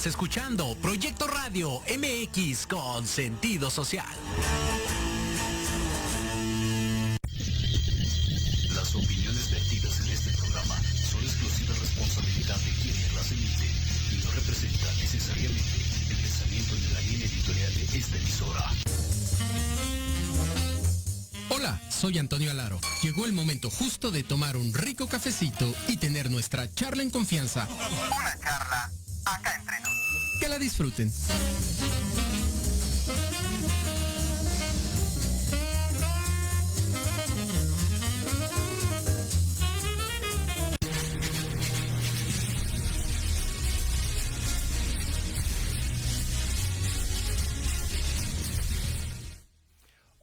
Estás escuchando Proyecto Radio MX con sentido social. Las opiniones vertidas en este programa son exclusiva responsabilidad de quienes las emiten y no representan necesariamente el pensamiento ni la línea editorial de esta emisora. Hola, soy Antonio Alaro. Llegó el momento justo de tomar un rico cafecito y tener nuestra charla en confianza. Una charla acá entre nos. Que la disfruten.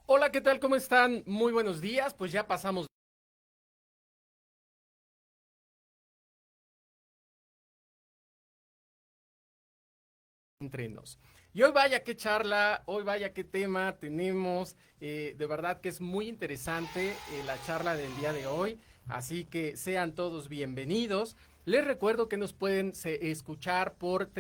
Hola, ¿qué tal? ¿Cómo están? Muy buenos días. Pues ya pasamos entre nos. Y hoy vaya qué charla, hoy vaya qué tema tenemos. De verdad que es muy interesante la charla del día de hoy. Así que sean todos bienvenidos. Les recuerdo que nos pueden escuchar por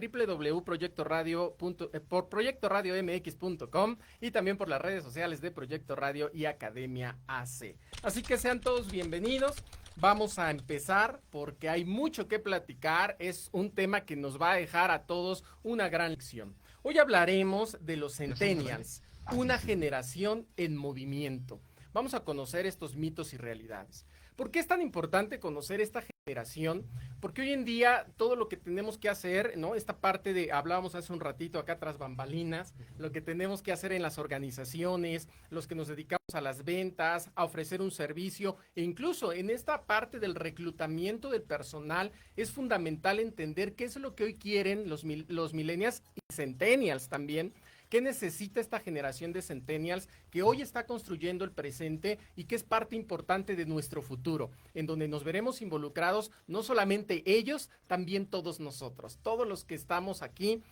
por proyectoradiomx.com y también por las redes sociales de Proyecto Radio y Academia AC. Así que sean todos bienvenidos. Vamos a empezar porque hay mucho que platicar. Es un tema que nos va a dejar a todos una gran lección. Hoy hablaremos de los Centennials, una generación en movimiento. Vamos a conocer estos mitos y realidades. ¿Por qué es tan importante conocer esta generación? Porque hoy en día todo lo que tenemos que hacer, ¿no? Esta parte de, hablábamos hace un ratito acá tras bambalinas, lo que tenemos que hacer en las organizaciones, los que nos dedicamos a las ventas, a ofrecer un servicio, e incluso en esta parte del reclutamiento del personal, es fundamental entender qué es lo que hoy quieren los millennials y centennials también. ¿Qué necesita esta generación de centennials que hoy está construyendo el presente y que es parte importante de nuestro futuro, en donde nos veremos involucrados no solamente ellos, también todos nosotros, todos los que estamos aquí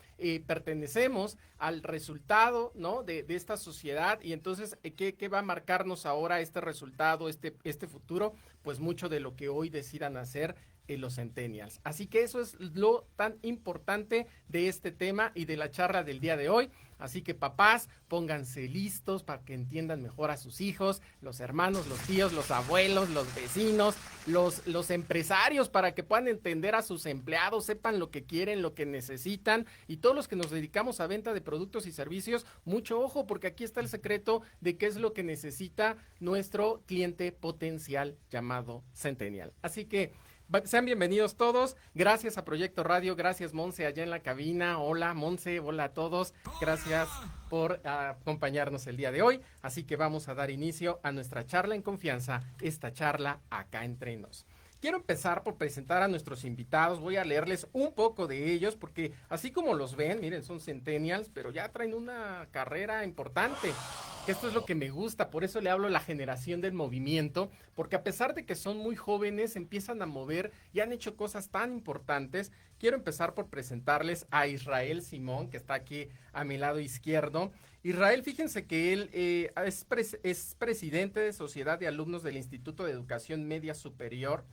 pertenecemos al resultado, ¿no? de esta sociedad? Y entonces, ¿qué va a marcarnos ahora este resultado, este futuro? Pues mucho de lo que hoy decidan hacer los centennials. Así que eso es lo tan importante de este tema y de la charla del día de hoy. Así que papás, pónganse listos para que entiendan mejor a sus hijos, los hermanos, los tíos, los abuelos, los vecinos, los empresarios, para que puedan entender a sus empleados, sepan lo que quieren, lo que necesitan, y todos los que nos dedicamos a venta de productos y servicios, mucho ojo, porque aquí está el secreto de qué es lo que necesita nuestro cliente potencial llamado Centennial. Así que sean bienvenidos todos. Gracias a Proyecto Radio, gracias Monse allá en la cabina. Hola Monse, hola a todos. Gracias por acompañarnos el día de hoy. Así que vamos a dar inicio a nuestra charla en confianza, esta charla acá entre nos. Quiero empezar por presentar a nuestros invitados. Voy a leerles un poco de ellos porque así como los ven, miren, son centennials, pero ya traen una carrera importante. Esto es lo que me gusta, por eso le hablo a la generación del movimiento, porque a pesar de que son muy jóvenes, empiezan a mover y han hecho cosas tan importantes. Quiero empezar por presentarles a Israel Simón, que está aquí a mi lado izquierdo. Israel, fíjense que él es presidente de Sociedad de Alumnos del Instituto de Educación Media Superior,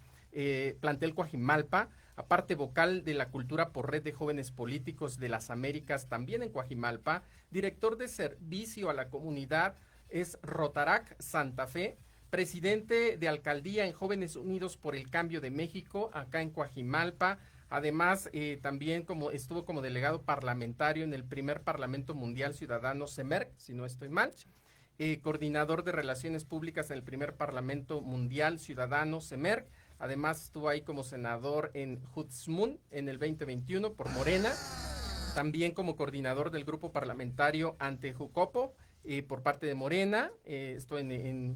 plantel Coajimalpa, aparte vocal de la cultura por Red de Jóvenes Políticos de las Américas, también en Coajimalpa, director de servicio a la comunidad es Rotarac Santa Fe, presidente de alcaldía en Jóvenes Unidos por el Cambio de México, acá en Coajimalpa. Además, también estuvo como delegado parlamentario en el primer Parlamento Mundial Ciudadano CEMERC, si no estoy mal, coordinador de Relaciones Públicas en el primer Parlamento Mundial Ciudadano CEMERC. Además, estuvo ahí como senador en Jutzmun en el 2021 por Morena. También como coordinador del grupo parlamentario ante Jucopo por parte de Morena. Estoy en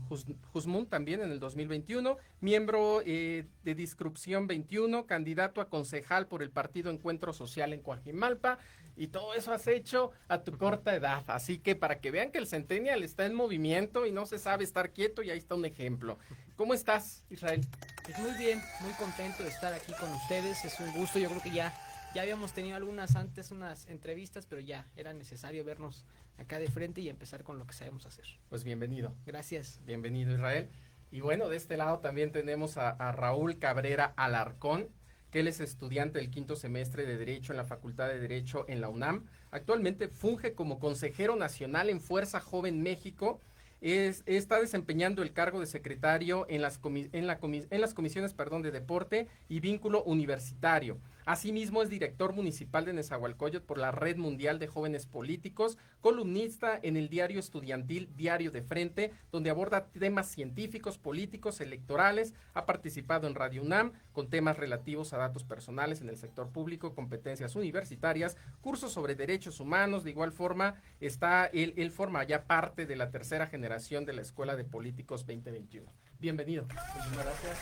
Jutzmun también en el 2021. Miembro de Disrupción 21, candidato a concejal por el Partido Encuentro Social en Coajimalpa. Y todo eso has hecho a tu corta edad. Así que para que vean que el Centennial está en movimiento y no se sabe estar quieto, y ahí está un ejemplo. ¿Cómo estás, Israel? Pues muy bien, muy contento de estar aquí con ustedes. Es un gusto. Yo creo que ya habíamos tenido unas entrevistas, pero ya era necesario vernos acá de frente y empezar con lo que sabemos hacer. Pues bienvenido. Gracias. Bienvenido, Israel. Y bueno, de este lado también tenemos a Raúl Cabrera Alarcón, que él es estudiante del 5º semestre de Derecho en la Facultad de Derecho en la UNAM. Actualmente funge como consejero nacional en Fuerza Joven México. Está desempeñando el cargo de secretario en las comisiones de deporte y vínculo universitario. Asimismo, es director municipal de Nezahualcóyotl por la Red Mundial de Jóvenes Políticos, columnista en el diario estudiantil Diario de Frente, donde aborda temas científicos, políticos, electorales. Ha participado en Radio UNAM con temas relativos a datos personales en el sector público, competencias universitarias, cursos sobre derechos humanos. De igual forma, él forma ya parte de la tercera generación de la Escuela de Políticos 2021. Bienvenido. Muchísimas gracias,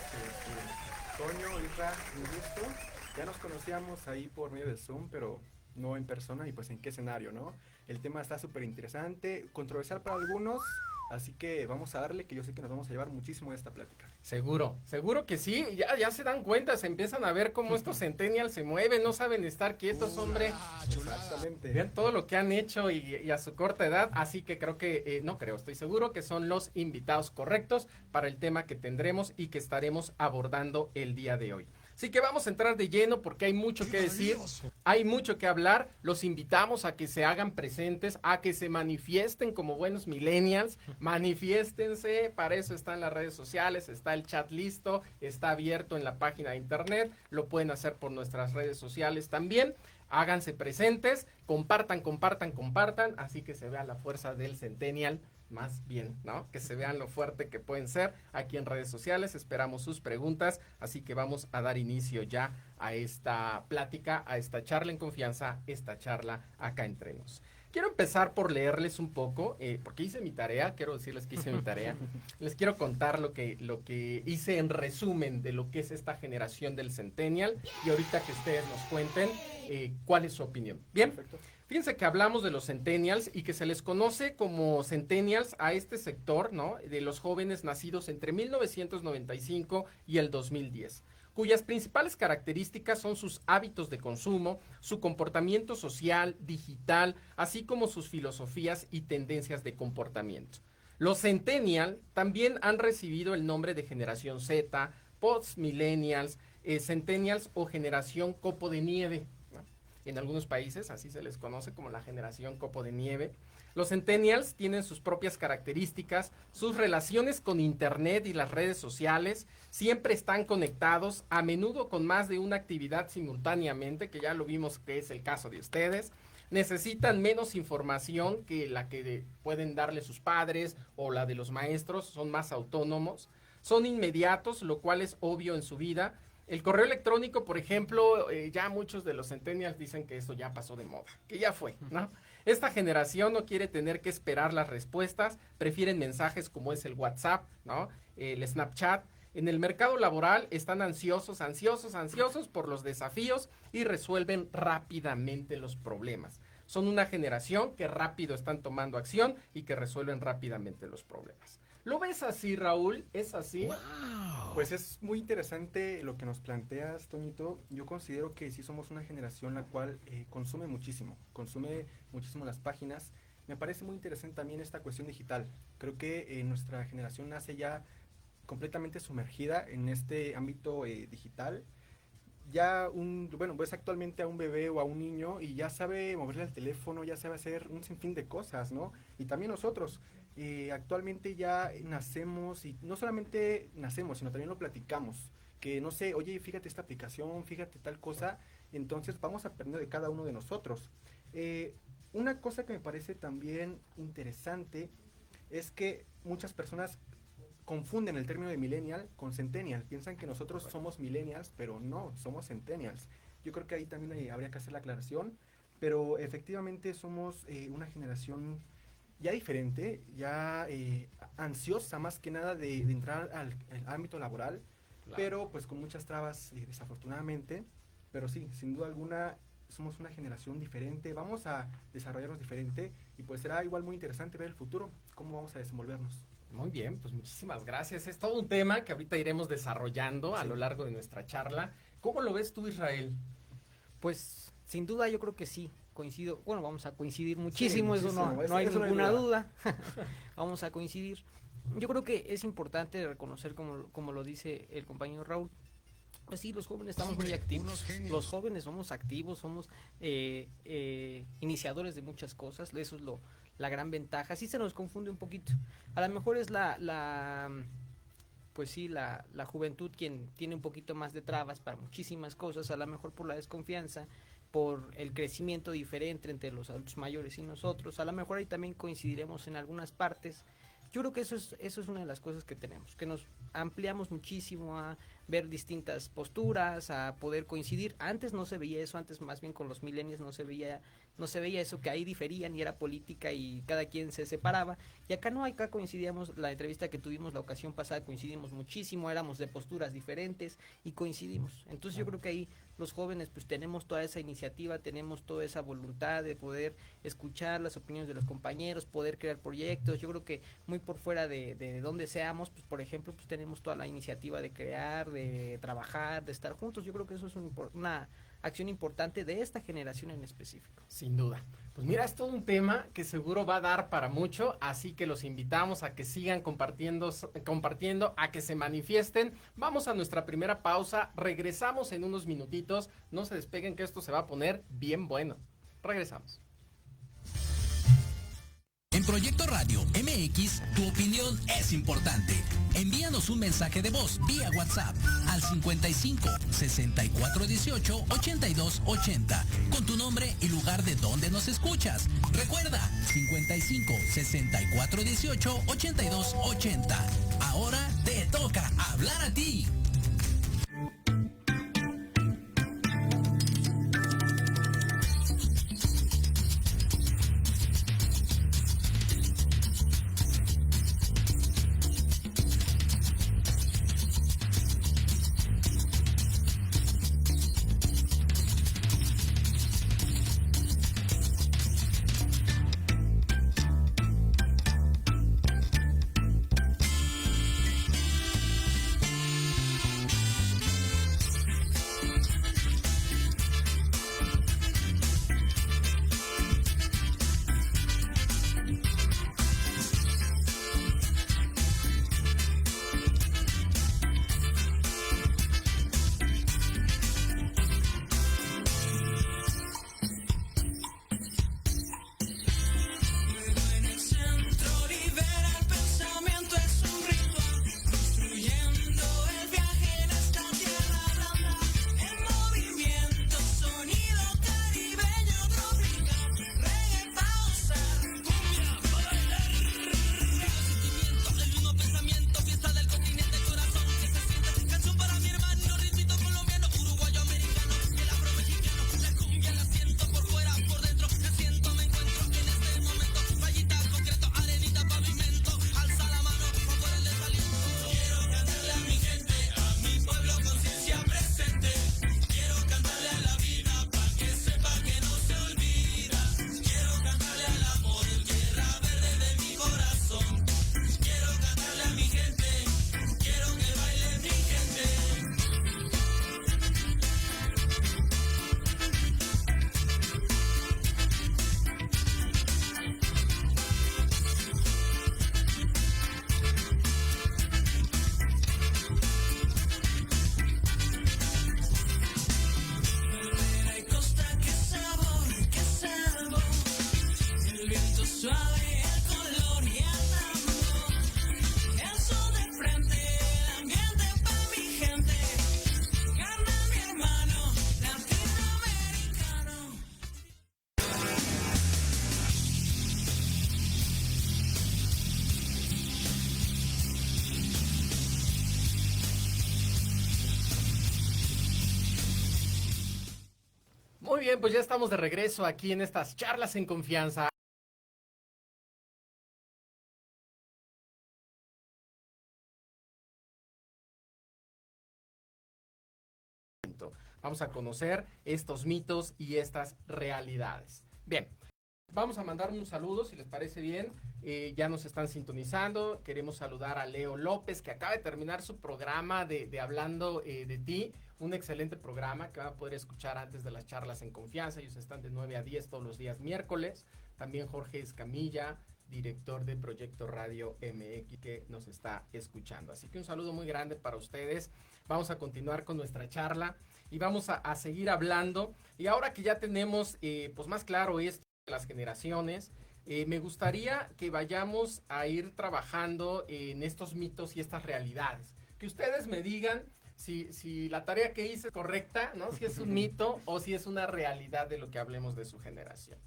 Toño, Isra, un gusto. Ya nos conocíamos ahí por medio de Zoom, pero no en persona, y pues en qué escenario, ¿no? El tema está súper interesante, controversial para algunos, así que vamos a darle, que yo sé que nos vamos a llevar muchísimo de esta plática. Seguro que sí, ya se dan cuenta, se empiezan a ver cómo estos centennials se mueven, no saben estar quietos, hombre. Exactamente. Vean todo lo que han hecho y a su corta edad, así que estoy seguro que son los invitados correctos para el tema que tendremos y que estaremos abordando el día de hoy. Así que vamos a entrar de lleno porque hay mucho que decir, hay mucho que hablar. Los invitamos a que se hagan presentes, a que se manifiesten como buenos millennials. Manifiéstense, para eso están las redes sociales, está el chat listo, está abierto en la página de internet. Lo pueden hacer por nuestras redes sociales también. Háganse presentes, compartan, así que se vea la fuerza del centennial. Más bien, ¿no? Que se vean lo fuerte que pueden ser aquí en redes sociales. Esperamos sus preguntas, así que vamos a dar inicio ya a esta plática, a esta charla en confianza, esta charla acá entre nos. Quiero empezar por leerles un poco, porque hice mi tarea, quiero decirles que hice mi tarea. Les quiero contar lo que hice en resumen de lo que es esta generación del Centennial, y ahorita que ustedes nos cuenten cuál es su opinión. Bien. Perfecto. Fíjense que hablamos de los centennials y que se les conoce como centennials a este sector, ¿no? De los jóvenes nacidos entre 1995 y el 2010, cuyas principales características son sus hábitos de consumo, su comportamiento social, digital, así como sus filosofías y tendencias de comportamiento. Los centennials también han recibido el nombre de generación Z, post-millennials, centennials o generación copo de nieve. En algunos países así se les conoce como la generación copo de nieve. Los centennials tienen sus propias características, sus relaciones con internet y las redes sociales, siempre están conectados, a menudo con más de una actividad simultáneamente, que ya lo vimos que es el caso de ustedes. Necesitan menos información que la que pueden darle sus padres o la de los maestros, son más autónomos, son inmediatos, lo cual es obvio en su vida. El correo electrónico, por ejemplo, ya muchos de los centennials dicen que eso ya pasó de moda, que ya fue, ¿no? Esta generación no quiere tener que esperar las respuestas, prefieren mensajes como es el WhatsApp, ¿no? El Snapchat. En el mercado laboral están ansiosos por los desafíos y resuelven rápidamente los problemas. Son una generación que rápido están tomando acción y que resuelven rápidamente los problemas. ¿Lo ves así, Raúl? ¿Es así? Wow. Pues es muy interesante lo que nos planteas, Toñito. Yo considero que sí somos una generación la cual consume muchísimo las páginas. Me parece muy interesante también esta cuestión digital. Creo que nuestra generación nace ya completamente sumergida en este ámbito digital. Ves actualmente a un bebé o a un niño y ya sabe moverle el teléfono, ya sabe hacer un sinfín de cosas, ¿no? Y también nosotros. Actualmente ya nacemos, y no solamente nacemos, sino también lo platicamos, que no sé, oye, fíjate esta aplicación, fíjate tal cosa, entonces vamos aprendiendo de cada uno de nosotros. Una cosa que me parece también interesante es que muchas personas confunden el término de millennial con centennial, piensan que nosotros somos millennials, pero no, somos centennials. Yo creo que ahí también habría que hacer la aclaración, pero efectivamente somos una generación ya diferente, ya ansiosa más que nada de entrar al ámbito laboral, claro. Pero pues con muchas trabas desafortunadamente, pero sí, sin duda alguna somos una generación diferente, vamos a desarrollarnos diferente y pues será igual muy interesante ver el futuro, cómo vamos a desenvolvernos. Muy bien, pues muchísimas gracias, es todo un tema que ahorita iremos desarrollando a lo largo de nuestra charla. ¿Cómo lo ves tú, Israel? Pues sin duda yo creo que sí. Coincido, bueno, vamos a coincidir muchísimo, sí, eso no hay ninguna duda. Vamos a coincidir. Yo creo que es importante reconocer, como lo dice el compañero Raúl, Pues sí, los jóvenes estamos muy activos. Los jóvenes somos activos, somos iniciadores de muchas cosas. Eso es la gran ventaja. Sí se nos confunde un poquito. A lo mejor es pues sí, la juventud quien tiene un poquito más de trabas para muchísimas cosas. A lo mejor por la desconfianza, por el crecimiento diferente entre los adultos mayores y nosotros. A lo mejor ahí también coincidiremos en algunas partes. Yo creo que eso es una de las cosas que tenemos, que nos ampliamos muchísimo a ver distintas posturas, a poder coincidir. Antes no se veía eso, antes más bien con los millennials no se veía eso, que ahí diferían y era política y cada quien se separaba. Y acá no, acá coincidíamos, la entrevista que tuvimos la ocasión pasada coincidimos muchísimo, éramos de posturas diferentes y coincidimos. Entonces yo creo que ahí los jóvenes pues tenemos toda esa iniciativa, tenemos toda esa voluntad de poder escuchar las opiniones de los compañeros, poder crear proyectos. Yo creo que muy por fuera de donde seamos, pues por ejemplo, pues tenemos toda la iniciativa de crear, de trabajar, de estar juntos. Yo creo que eso es una acción importante de esta generación en específico. Sin duda. Pues mira, es todo un tema que seguro va a dar para mucho, así que los invitamos a que sigan compartiendo, a que se manifiesten. Vamos a nuestra primera pausa, regresamos en unos minutitos, no se despeguen que esto se va a poner bien bueno. Regresamos. En Proyecto Radio MX, tu opinión es importante. Envíanos un mensaje de voz vía WhatsApp al 55 64 18 82 80 con tu nombre y lugar de donde nos escuchas. Recuerda, 55 64 18 82 80. Ahora te toca hablar a ti. Muy bien, pues ya estamos de regreso aquí en estas charlas en confianza. Vamos a conocer estos mitos y estas realidades. Bien, vamos a mandar unos saludos, si les parece bien. Ya nos están sintonizando. Queremos saludar a Leo López, que acaba de terminar su programa de Hablando de Ti. Un excelente programa que van a poder escuchar antes de las charlas en confianza. Ellos están de 9 a 10 todos los días miércoles. También Jorge Escamilla, director de Proyecto Radio MX, que nos está escuchando. Así que un saludo muy grande para ustedes. Vamos a continuar con nuestra charla y vamos a seguir hablando. Y ahora que ya tenemos pues más claro esto de las generaciones, me gustaría que vayamos a ir trabajando en estos mitos y estas realidades. Que ustedes me digan si la tarea que hice es correcta, ¿no? Si es un mito o si es una realidad de lo que hablemos de su generación.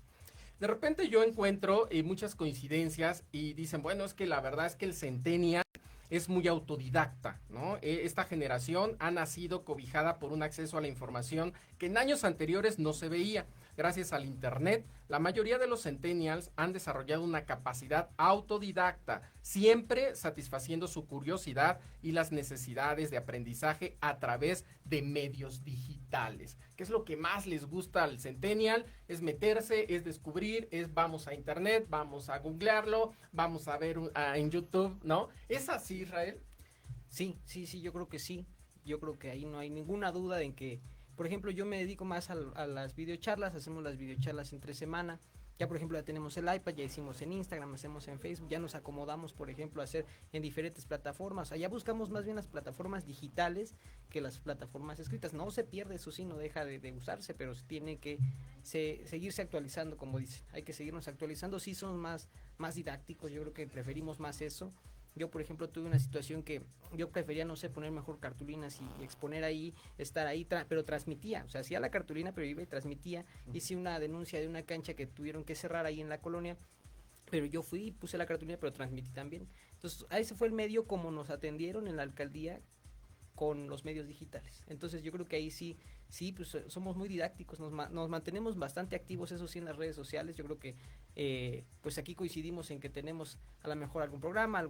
De repente yo encuentro muchas coincidencias y dicen, bueno, es que la verdad es que el centennial es muy autodidacta, ¿no? Esta generación ha nacido cobijada por un acceso a la información que en años anteriores no se veía. Gracias al internet, la mayoría de los centennials han desarrollado una capacidad autodidacta, siempre satisfaciendo su curiosidad y las necesidades de aprendizaje a través de medios digitales. ¿Qué es lo que más les gusta al centennial? Es meterse, es descubrir, es vamos a internet, vamos a googlearlo, vamos a ver en YouTube, ¿no? ¿Es así, Israel? Sí, yo creo que sí. Yo creo que ahí no hay ninguna duda en que, por ejemplo, yo me dedico más a las videocharlas, hacemos las videocharlas entre semana. Ya, por ejemplo, ya tenemos el iPad, ya hicimos en Instagram, hacemos en Facebook, ya nos acomodamos, por ejemplo, a hacer en diferentes plataformas. Allá buscamos más bien las plataformas digitales que las plataformas escritas. No se pierde, eso sí, no deja de usarse, pero tiene que seguirse actualizando, como dicen. Hay que seguirnos actualizando, sí son más didácticos, yo creo que preferimos más eso. Yo, por ejemplo, tuve una situación que yo prefería, no sé, poner mejor cartulinas y exponer ahí, estar ahí, pero transmitía, o sea, hacía la cartulina, pero iba y transmitía. Hice una denuncia de una cancha que tuvieron que cerrar ahí en la colonia, pero yo fui y puse la cartulina, pero transmití también. Entonces, ese fue el medio como nos atendieron en la alcaldía con los medios digitales. Entonces, yo creo que ahí sí, pues somos muy didácticos, nos mantenemos bastante activos, eso sí, en las redes sociales. Yo creo que pues aquí coincidimos en que tenemos a lo mejor algún programa,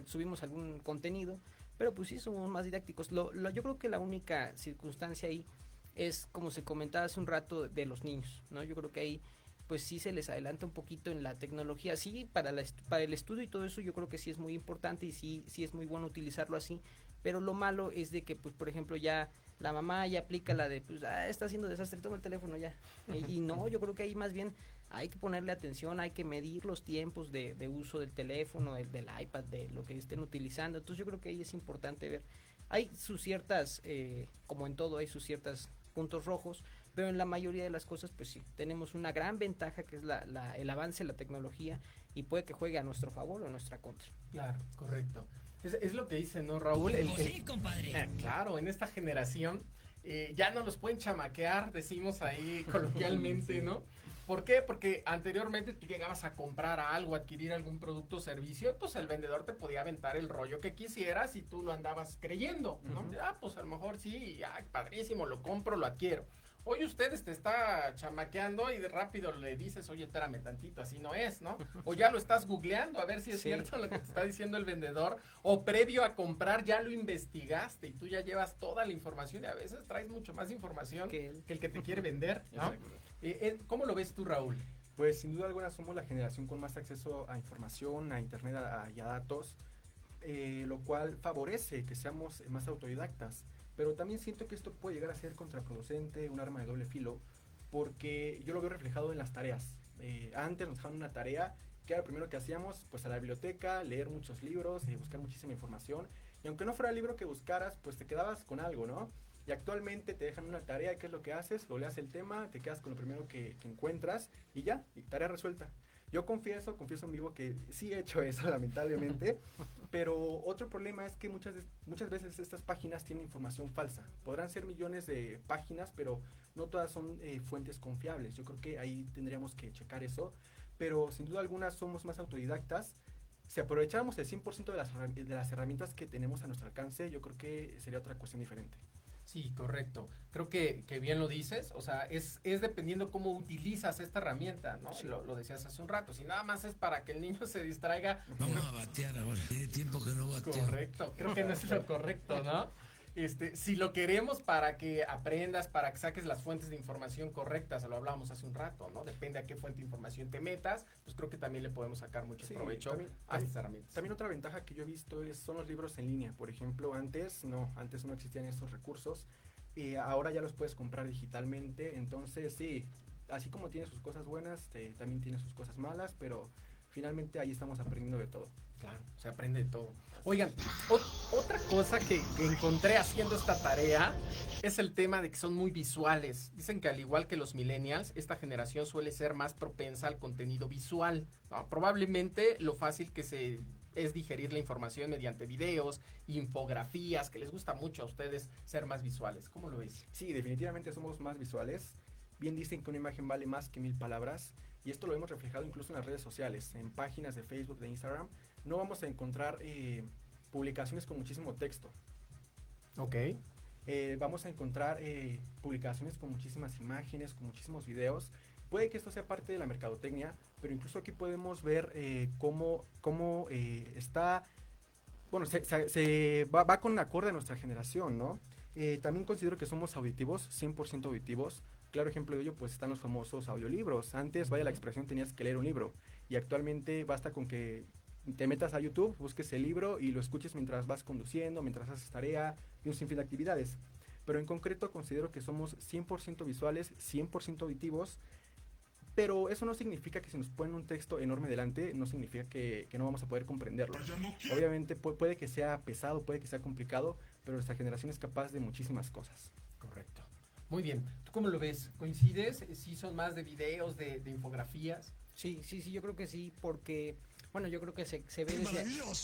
subimos algún contenido, pero pues sí somos más didácticos. Yo creo que la única circunstancia ahí es, como se comentaba hace un rato, de los niños, ¿no? Yo creo que ahí pues sí se les adelanta un poquito en la tecnología. Sí, para el estudio y todo eso yo creo que sí es muy importante y sí es muy bueno utilizarlo así, pero lo malo es de que, pues, por ejemplo, ya la mamá ya aplica la de, pues, está haciendo desastre, toma el teléfono ya. Y no, yo creo que ahí más bien hay que ponerle atención, hay que medir los tiempos de uso del teléfono, del iPad, de lo que estén utilizando. Entonces yo creo que ahí es importante ver. Hay sus ciertas, como en todo, hay sus ciertos puntos rojos, pero en la mayoría de las cosas, pues sí, tenemos una gran ventaja que es el avance de la tecnología y puede que juegue a nuestro favor o a nuestra contra. Claro, correcto. Es lo que dice, ¿no, Raúl? Sí, compadre. Claro, en esta generación ya no los pueden chamaquear, decimos ahí coloquialmente, ¿no? ¿Por qué? Porque anteriormente tú llegabas a comprar algo, adquirir algún producto o servicio, pues el vendedor te podía aventar el rollo que quisieras y tú lo andabas creyendo, ¿no? Pues a lo mejor sí, padrísimo, lo compro, lo adquiero. Hoy ustedes te está chamaqueando y de rápido le dices, oye, espérame tantito, así no es, ¿no? O ya lo estás googleando a ver si es cierto lo que te está diciendo el vendedor, o previo a comprar ya lo investigaste y tú ya llevas toda la información y a veces traes mucho más información que el que te quiere vender, ¿no? ¿Cómo lo ves tú, Raúl? Pues sin duda alguna somos la generación con más acceso a información, a internet y a datos, lo cual favorece que seamos más autodidactas. Pero también siento que esto puede llegar a ser contraproducente, un arma de doble filo, porque yo lo veo reflejado en las tareas. Antes nos dejaban una tarea, que era lo primero que hacíamos, pues a la biblioteca, leer muchos libros, buscar muchísima información, y aunque no fuera el libro que buscaras, pues te quedabas con algo, ¿no? Y actualmente te dejan una tarea, ¿qué es lo que haces? Lo leas el tema, te quedas con lo primero que encuentras, y ya, y tarea resuelta. Yo confieso en vivo que sí he hecho eso, lamentablemente, pero otro problema es que muchas veces estas páginas tienen información falsa. Podrán ser millones de páginas, pero no todas son fuentes confiables. Yo creo que ahí tendríamos que checar eso, pero sin duda alguna somos más autodidactas. Si aprovecháramos el 100% de las herramientas que tenemos a nuestro alcance, yo creo que sería otra cuestión diferente. Sí, correcto. Creo que bien lo dices, o sea, es dependiendo cómo utilizas esta herramienta, ¿no? Sí. Lo decías hace un rato, si nada más es para que el niño se distraiga. Vamos a batear ahora, tiene tiempo que no bateo. Correcto, creo que no es lo correcto, ¿no? Si lo queremos para que aprendas, para que saques las fuentes de información correctas, lo hablábamos hace un rato, ¿no? Depende a qué fuente de información te metas, pues creo que también le podemos sacar mucho provecho a estas herramientas. También otra ventaja que yo he visto son los libros en línea. Por ejemplo, antes no existían estos recursos y ahora ya los puedes comprar digitalmente. Entonces sí, así como tiene sus cosas buenas, también tiene sus cosas malas, pero finalmente ahí estamos aprendiendo de todo. Claro, se aprende de todo. Oigan, otra cosa que encontré haciendo esta tarea es el tema de que son muy visuales. Dicen que al igual que los millennials, esta generación suele ser más propensa al contenido visual, ¿no? Probablemente lo fácil que es digerir la información mediante videos, infografías, que les gusta mucho a ustedes ser más visuales. ¿Cómo lo ves? Sí, definitivamente somos más visuales. Bien dicen que una imagen vale más que 1000 palabras. Y esto lo hemos reflejado incluso en las redes sociales, en páginas de Facebook, de Instagram. No vamos a encontrar publicaciones con muchísimo texto. Ok. Vamos a encontrar publicaciones con muchísimas imágenes, con muchísimos videos. Puede que esto sea parte de la mercadotecnia, pero incluso aquí podemos ver cómo está, bueno, va con acorde a nuestra generación, ¿no? También considero que somos auditivos, 100% auditivos. Claro ejemplo de ello, pues están los famosos audiolibros. Antes, vaya la expresión, tenías que leer un libro. Y actualmente basta con que te metas a YouTube, busques el libro y lo escuches mientras vas conduciendo, mientras haces tarea y un sinfín de actividades. Pero en concreto considero que somos 100% visuales, 100% auditivos. Pero eso no significa que si nos ponen un texto enorme delante, no significa que no vamos a poder comprenderlo. Obviamente puede que sea pesado, puede que sea complicado, pero nuestra generación es capaz de muchísimas cosas. Correcto. Muy bien. ¿Tú cómo lo ves? ¿Coincides? ¿Sí son más de videos, de infografías? Sí, yo creo que sí, porque, bueno, yo creo que se ve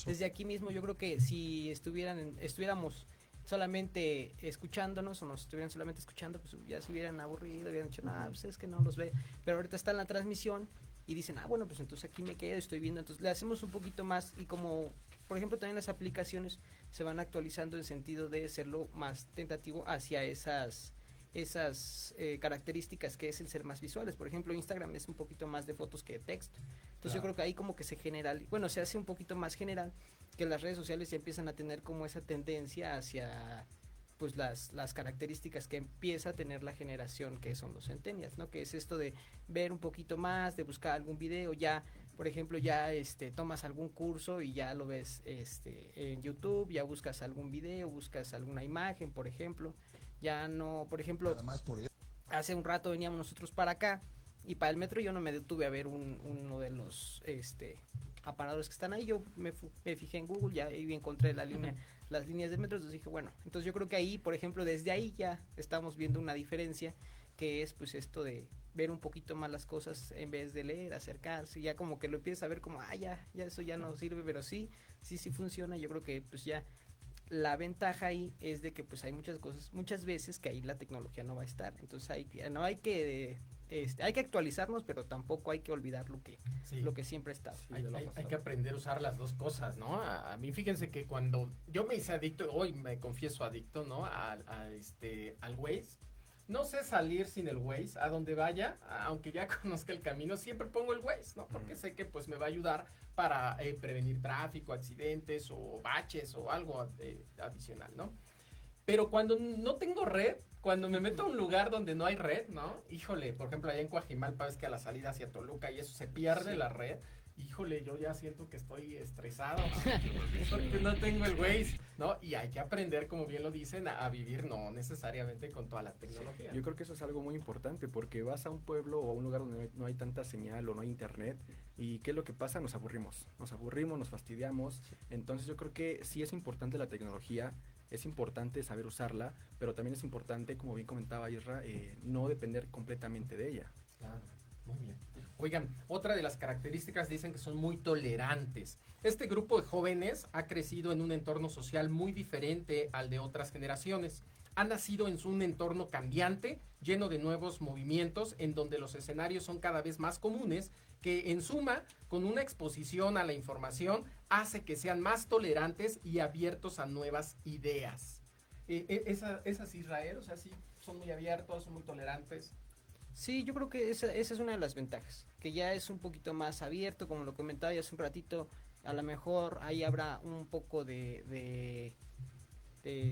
desde aquí mismo. Yo creo que si estuviéramos solamente escuchándonos o nos estuvieran solamente escuchando, pues ya se hubieran aburrido, hubieran dicho, pues es que no los ve. Pero ahorita está en la transmisión y dicen, bueno, pues entonces aquí me quedo, estoy viendo. Entonces le hacemos un poquito más y como, por ejemplo, también las aplicaciones se van actualizando en sentido de serlo más tentativo hacia esas características que es el ser más visuales. Por ejemplo, Instagram es un poquito más de fotos que de texto. Entonces yo creo que ahí como que se hace un poquito más general, que las redes sociales ya empiezan a tener como esa tendencia hacia pues las características que empieza a tener la generación que son los centennials, ¿no? Que es esto de ver un poquito más, de buscar algún video, ya por ejemplo ya tomas algún curso y ya lo ves en YouTube, ya buscas algún video, buscas alguna imagen, por ejemplo. Ya no, por ejemplo, hace un rato veníamos nosotros para acá y para el metro yo no me detuve a ver uno de los aparadores que están ahí. Yo me fijé en Google, ya ahí encontré las líneas del metro, entonces dije, bueno, entonces yo creo que ahí, por ejemplo, desde ahí ya estamos viendo una diferencia, que es pues esto de ver un poquito más las cosas en vez de leer, acercarse, ya como que lo empiezas a ver como, ya eso ya no sirve, pero sí funciona. Yo creo que pues ya la ventaja ahí es de que pues hay muchas veces que ahí la tecnología no va a estar, entonces hay que actualizarnos, pero tampoco hay que olvidar lo que siempre ha estado. Sí, hay que aprender a usar las dos cosas, ¿no? A mí fíjense que cuando yo me hice adicto, hoy me confieso adicto, ¿no? Al Waze. No sé salir sin el Waze, a donde vaya, aunque ya conozca el camino, siempre pongo el Waze, ¿no? Porque sé que pues me va a ayudar para prevenir tráfico, accidentes o baches o algo adicional, ¿no? Pero cuando no tengo red, cuando me meto a un lugar donde no hay red, ¿no? Híjole, por ejemplo, allá en Coajimalpa ves que a la salida hacia Toluca y eso se pierde la red. Híjole, yo ya siento que estoy estresado porque no tengo el Waze, ¿no? Y hay que aprender, como bien lo dicen, a vivir no necesariamente con toda la tecnología. Yo creo que eso es algo muy importante porque vas a un pueblo o a un lugar donde no hay tanta señal o no hay internet y ¿qué es lo que pasa? Nos aburrimos, nos fastidiamos. Entonces yo creo que sí es importante la tecnología, es importante saber usarla, pero también es importante, como bien comentaba Isra, no depender completamente de ella. Claro, muy bien. Oigan, otra de las características dicen que son muy tolerantes. Este grupo de jóvenes ha crecido en un entorno social muy diferente al de otras generaciones. Ha nacido en un entorno cambiante, lleno de nuevos movimientos, en donde los escenarios son cada vez más comunes, que en suma, con una exposición a la información, hace que sean más tolerantes y abiertos a nuevas ideas. ¿Esas Israel? O sea, sí, son muy abiertos, son muy tolerantes. Sí, yo creo que esa es una de las ventajas, que ya es un poquito más abierto, como lo comentaba ya hace un ratito, a lo mejor ahí habrá un poco de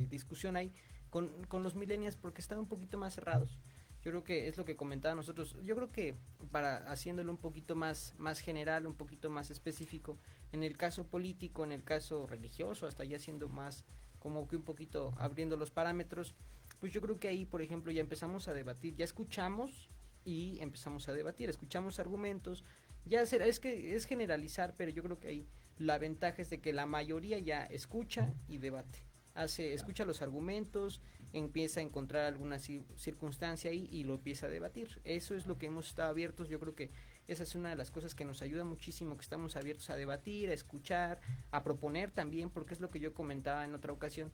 discusión ahí con los millennials porque están un poquito más cerrados. Yo creo que es lo que comentaba nosotros. Yo creo que para haciéndolo un poquito más general, un poquito más específico, en el caso político, en el caso religioso, hasta ya siendo más como que un poquito abriendo los parámetros, pues yo creo que ahí, por ejemplo, ya empezamos a debatir, ya escuchamos y empezamos a debatir, escuchamos argumentos, es generalizar, pero yo creo que ahí la ventaja es de que la mayoría ya escucha y debate, escucha los argumentos, empieza a encontrar alguna circunstancia ahí y lo empieza a debatir. Eso es lo que hemos estado abiertos. Yo creo que esa es una de las cosas que nos ayuda muchísimo, que estamos abiertos a debatir, a escuchar, a proponer también, porque es lo que yo comentaba en otra ocasión.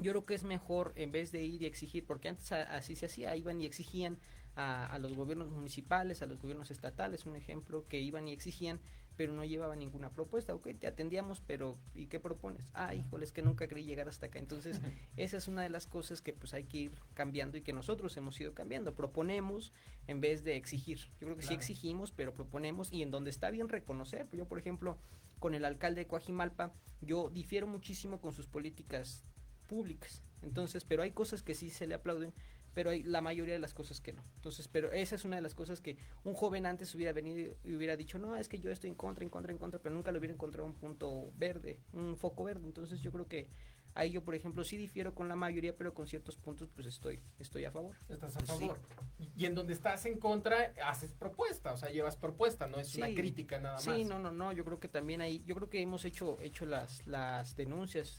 Yo creo que es mejor, en vez de ir y exigir, porque antes así se hacía, iban y exigían a los gobiernos municipales, a los gobiernos estatales, un ejemplo, que iban y exigían, pero no llevaban ninguna propuesta. Ok, te atendíamos, pero ¿y qué propones? Híjole, es que nunca creí llegar hasta acá. Entonces, esa es una de las cosas que pues hay que ir cambiando y que nosotros hemos ido cambiando. Proponemos en vez de exigir. Yo creo que sí exigimos, pero proponemos, y en donde está bien reconocer. Yo, por ejemplo, con el alcalde de Coajimalpa, yo difiero muchísimo con sus políticas públicas. Entonces, pero hay cosas que sí se le aplauden, pero hay la mayoría de las cosas que no. Entonces, pero esa es una de las cosas que un joven antes hubiera venido y hubiera dicho, no, es que yo estoy en contra, pero nunca le hubiera encontrado un punto verde, un foco verde. Entonces, yo creo que ahí yo, por ejemplo, sí difiero con la mayoría, pero con ciertos puntos, pues estoy a favor. Estás a favor. Sí. Y en donde estás en contra, haces propuesta, o sea, llevas propuesta, no es una crítica nada más. Sí, no, yo creo que también ahí, yo creo que hemos hecho las denuncias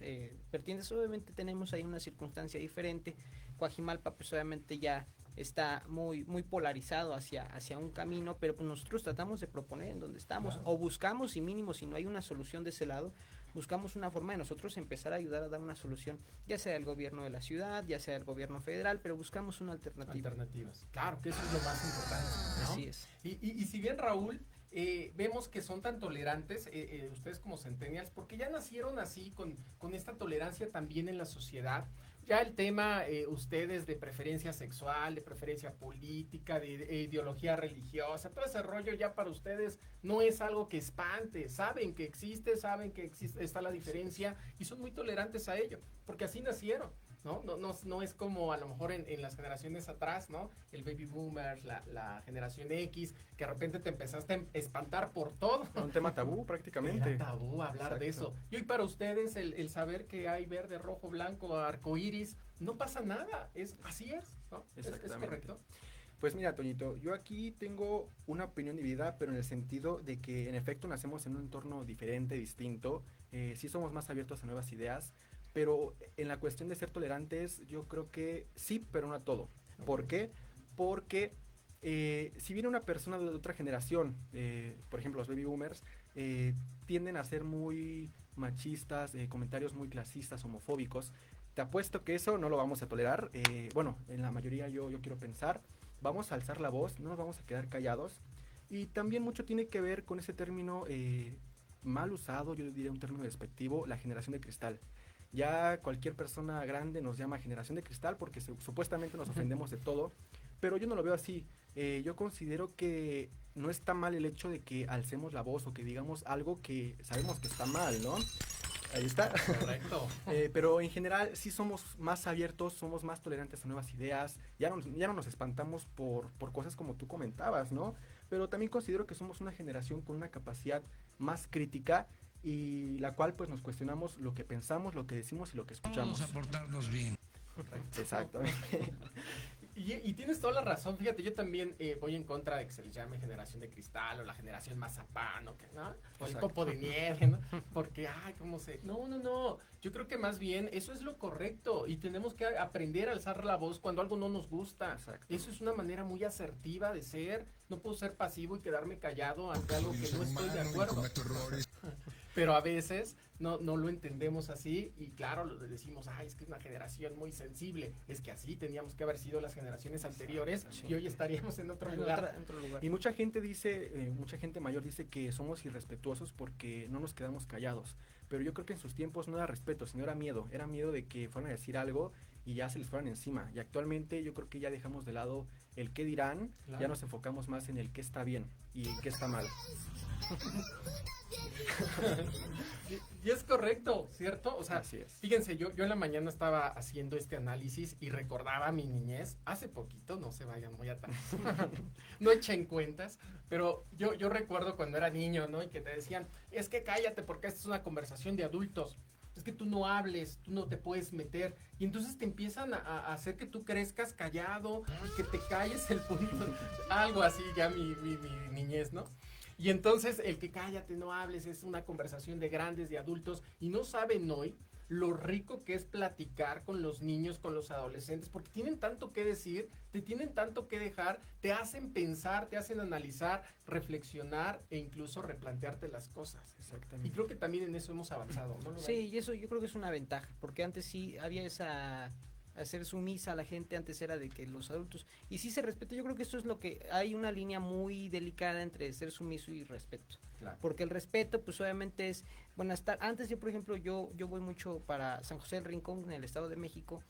pertinentes. Obviamente tenemos ahí una circunstancia diferente. Coajimalpa, pues obviamente ya está muy polarizado hacia un camino, pero pues nosotros tratamos de proponer en donde estamos, o buscamos, y mínimo, si no hay una solución de ese lado, buscamos una forma de nosotros empezar a ayudar a dar una solución, ya sea el gobierno de la ciudad, ya sea el gobierno federal, pero buscamos una alternativa. Alternativas. Claro, que eso es lo más importante, ¿no? Así es. Y si bien, Raúl, vemos que son tan tolerantes, ustedes como centennials, porque ya nacieron así, con esta tolerancia también en la sociedad. Ya el tema, ustedes de preferencia sexual, de preferencia política, de ideología religiosa, todo ese rollo ya para ustedes no es algo que espante. Saben que existe, está la diferencia y son muy tolerantes a ello, porque así nacieron. No es como a lo mejor en las generaciones atrás, ¿no? El baby boomers, la generación X, que de repente te empezaste a espantar por todo. Un tema tabú prácticamente. Era tabú hablar de eso. Y hoy para ustedes el saber que hay verde, rojo, blanco, arcoíris, no pasa nada. Así es, ¿no? ¿Es correcto? Pues mira, Toñito, yo aquí tengo una opinión dividida, pero en el sentido de que en efecto nacemos en un entorno diferente, distinto. Sí somos más abiertos a nuevas ideas. Pero en la cuestión de ser tolerantes, yo creo que sí, pero no a todo. ¿Por qué? Porque si viene una persona de otra generación, por ejemplo los baby boomers, tienden a ser muy machistas, comentarios muy clasistas, homofóbicos. Te apuesto que eso no lo vamos a tolerar. Bueno, en la mayoría yo quiero pensar, vamos a alzar la voz, no nos vamos a quedar callados. Y también mucho tiene que ver con ese término mal usado, yo diría un término despectivo, la generación de cristal. Ya cualquier persona grande nos llama generación de cristal porque supuestamente nos ofendemos de todo, pero yo no lo veo así. Yo considero que no está mal el hecho de que alcemos la voz o que digamos algo que sabemos que está mal, ¿no? Ahí está. Correcto. Pero en general sí somos más abiertos, somos más tolerantes a nuevas ideas, ya no nos espantamos por cosas como tú comentabas, ¿no? Pero también considero que somos una generación con una capacidad más crítica y la cual pues nos cuestionamos lo que pensamos, lo que decimos y lo que escuchamos. Vamos a portarnos bien. Exactamente. Y tienes toda la razón, fíjate, yo también voy en contra de que se les llame generación de cristal o la generación mazapán, ¿no? O el copo de nieve, ¿no? Porque, ¿cómo se...? No, yo creo que más bien eso es lo correcto y tenemos que aprender a alzar la voz cuando algo no nos gusta. Exacto. Eso es una manera muy asertiva de ser, no puedo ser pasivo y quedarme callado ante algo que no estoy de acuerdo. Pero a veces no lo entendemos así y claro, lo decimos, es que es una generación muy sensible. Es que así teníamos que haber sido las generaciones anteriores y hoy estaríamos en otro lugar. Y mucha gente mucha gente mayor dice que somos irrespetuosos porque no nos quedamos callados. Pero yo creo que en sus tiempos no era respeto, sino era miedo. Era miedo de que fueran a decir algo y ya se les fueran encima. Y actualmente yo creo que ya dejamos de lado el qué dirán, claro. Ya nos enfocamos más en el qué está bien y qué está mal. Y es correcto, ¿cierto? O sea, así es. Fíjense, yo en la mañana estaba haciendo este análisis y recordaba mi niñez, hace poquito, no se vayan muy atrás, no echen cuentas, pero yo recuerdo cuando era niño, ¿no? Y que te decían, es que cállate porque esta es una conversación de adultos. que tú no hables, tú no te puedes meter. Y entonces te empiezan a hacer que tú crezcas callado y que te calles el punto. Algo así ya mi niñez, ¿no? Y entonces el que cállate, no hables, es una conversación de grandes, de adultos, y no saben hoy lo rico que es platicar con los niños, con los adolescentes, porque tienen tanto que decir, te tienen tanto que dejar, te hacen pensar, te hacen analizar, reflexionar e incluso replantearte las cosas. Exactamente. Y creo que también en eso hemos avanzado, ¿no? Sí, y eso yo creo que es una ventaja, porque antes sí había esa hacer sumisa a la gente, antes era de que los adultos, y sí se respeta, yo creo que esto es lo que, hay una línea muy delicada entre ser sumiso y respeto, Claro. porque el respeto pues obviamente es, buenas tardes, antes yo por ejemplo, yo voy mucho para San José del Rincón, en el Estado de México,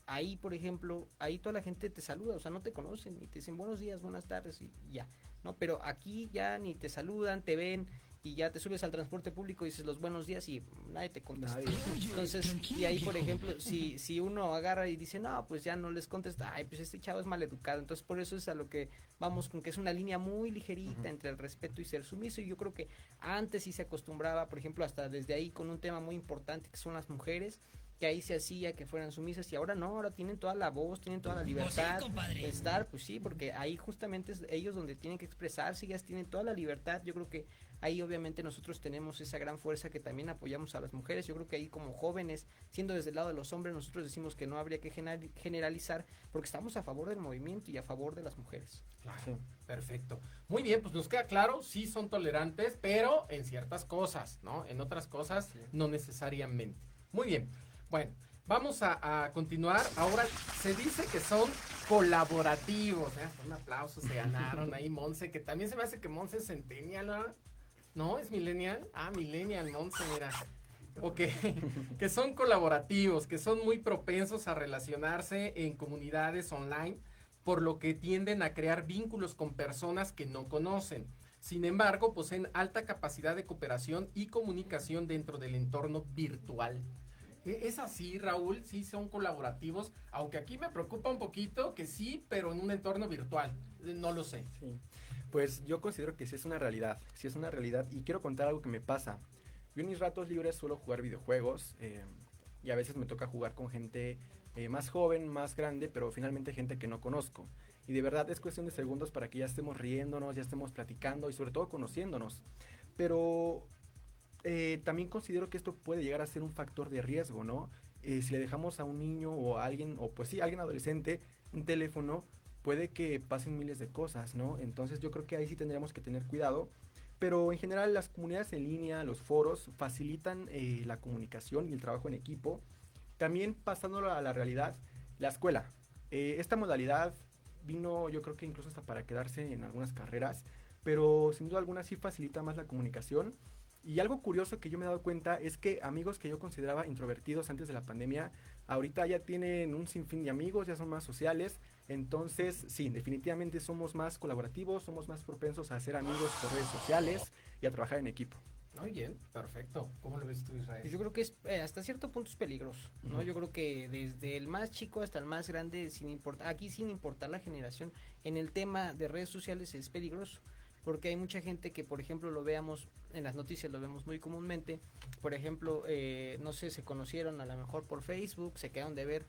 ahí por ejemplo, ahí toda la gente te saluda, o sea, no te conocen, y te dicen buenos días, buenas tardes, y ya, ¿no? Pero aquí ya ni te saludan, te ven, y ya te subes al transporte público y dices los buenos días y nadie te contesta. Entonces, y ahí por ejemplo, si uno agarra y dice, no, pues ya no les contesta, ay, pues este chavo es maleducado. Entonces, por eso es a lo que vamos con que es una línea muy ligerita entre el respeto y ser sumiso. Y yo creo que antes sí se acostumbraba, por ejemplo, hasta desde ahí con un tema muy importante que son las mujeres, que ahí se hacía que fueran sumisas, y ahora no, ahora tienen toda la voz, tienen toda la libertad de estar, pues sí, porque ahí justamente es ellos donde tienen que expresarse, ellas tienen toda la libertad. Yo creo que ahí obviamente nosotros tenemos esa gran fuerza que también apoyamos a las mujeres. Yo creo que ahí como jóvenes, siendo desde el lado de los hombres, nosotros decimos que no habría que generalizar, porque estamos a favor del movimiento y a favor de las mujeres. Claro, sí. Perfecto. Muy bien, pues nos queda claro, sí son tolerantes, pero en ciertas cosas, ¿no? En otras cosas, no necesariamente. Muy bien. Bueno, vamos a continuar. Ahora se dice que son colaborativos. Un aplauso, se ganaron ahí Monse, que también se me hace que Monse es centennial, ¿no? ¿No? ¿Es millennial? Ah, millennial, Monse, mira. Ok, que son colaborativos, que son muy propensos a relacionarse en comunidades online, por lo que tienden a crear vínculos con personas que no conocen. Sin embargo, poseen alta capacidad de cooperación y comunicación dentro del entorno virtual. ¿Es así, Raúl? Sí, son colaborativos, aunque aquí me preocupa un poquito que sí, pero en un entorno virtual. No lo sé. Sí. Pues yo considero que sí es una realidad, y quiero contar algo que me pasa. Yo en mis ratos libres suelo jugar videojuegos y a veces me toca jugar con gente más joven, más grande, pero finalmente gente que no conozco. Y de verdad es cuestión de segundos para que ya estemos riéndonos, ya estemos platicando y sobre todo conociéndonos. Pero también considero que esto puede llegar a ser un factor de riesgo, ¿no? Si le dejamos a un niño o a alguien, o pues sí, a alguien adolescente, un teléfono, puede que pasen miles de cosas, ¿no? Entonces yo creo que ahí sí tendríamos que tener cuidado. Pero en general las comunidades en línea, los foros, facilitan la comunicación y el trabajo en equipo. También pasándolo a la realidad, la escuela. Esta modalidad vino, yo creo que incluso hasta para quedarse en algunas carreras, pero sin duda alguna sí facilita más la comunicación. Y algo curioso que yo me he dado cuenta es que amigos que yo consideraba introvertidos antes de la pandemia, ahorita ya tienen un sinfín de amigos, ya son más sociales. Entonces, sí, definitivamente somos más colaborativos, somos más propensos a hacer amigos por redes sociales y a trabajar en equipo. Muy bien, perfecto. ¿Cómo lo ves tú, Israel? Yo creo que es hasta cierto punto es peligroso, ¿no? Yo creo que desde el más chico hasta el más grande, sin importar la generación, en el tema de redes sociales es peligroso, porque hay mucha gente que, por ejemplo, lo veamos en las noticias, lo vemos muy comúnmente, por ejemplo, no sé, se conocieron a lo mejor por Facebook, se quedaron de ver,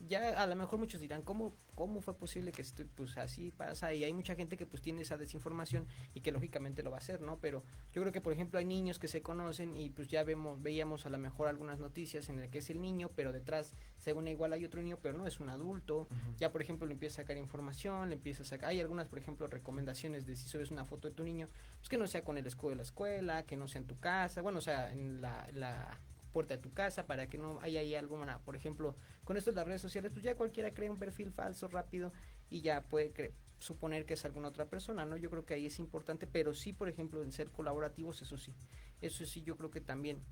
ya a lo mejor muchos dirán, ¿cómo fue posible que esto, pues así pasa? Y hay mucha gente que pues tiene esa desinformación y que lógicamente lo va a hacer, ¿no? Pero yo creo que por ejemplo hay niños que se conocen y pues ya veíamos a lo mejor algunas noticias en el que es el niño, pero detrás según igual hay otro niño, pero no es un adulto. Ya por ejemplo le empieza a sacar información, le empieza a sacar, hay algunas por ejemplo recomendaciones de si subes una foto de tu niño, pues que no sea con el escudo de la escuela, que no sea en tu casa, bueno, o sea, en la puerta de tu casa, para que no haya ahí alguna, por ejemplo, con esto de las redes sociales, pues ya cualquiera crea un perfil falso rápido y ya puede suponer que es alguna otra persona, ¿no? Yo creo que ahí es importante, pero sí, por ejemplo, en ser colaborativos, eso sí, yo creo que también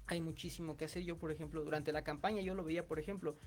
hay muchísimo que hacer. Yo, por ejemplo, durante la campaña yo lo veía, por ejemplo,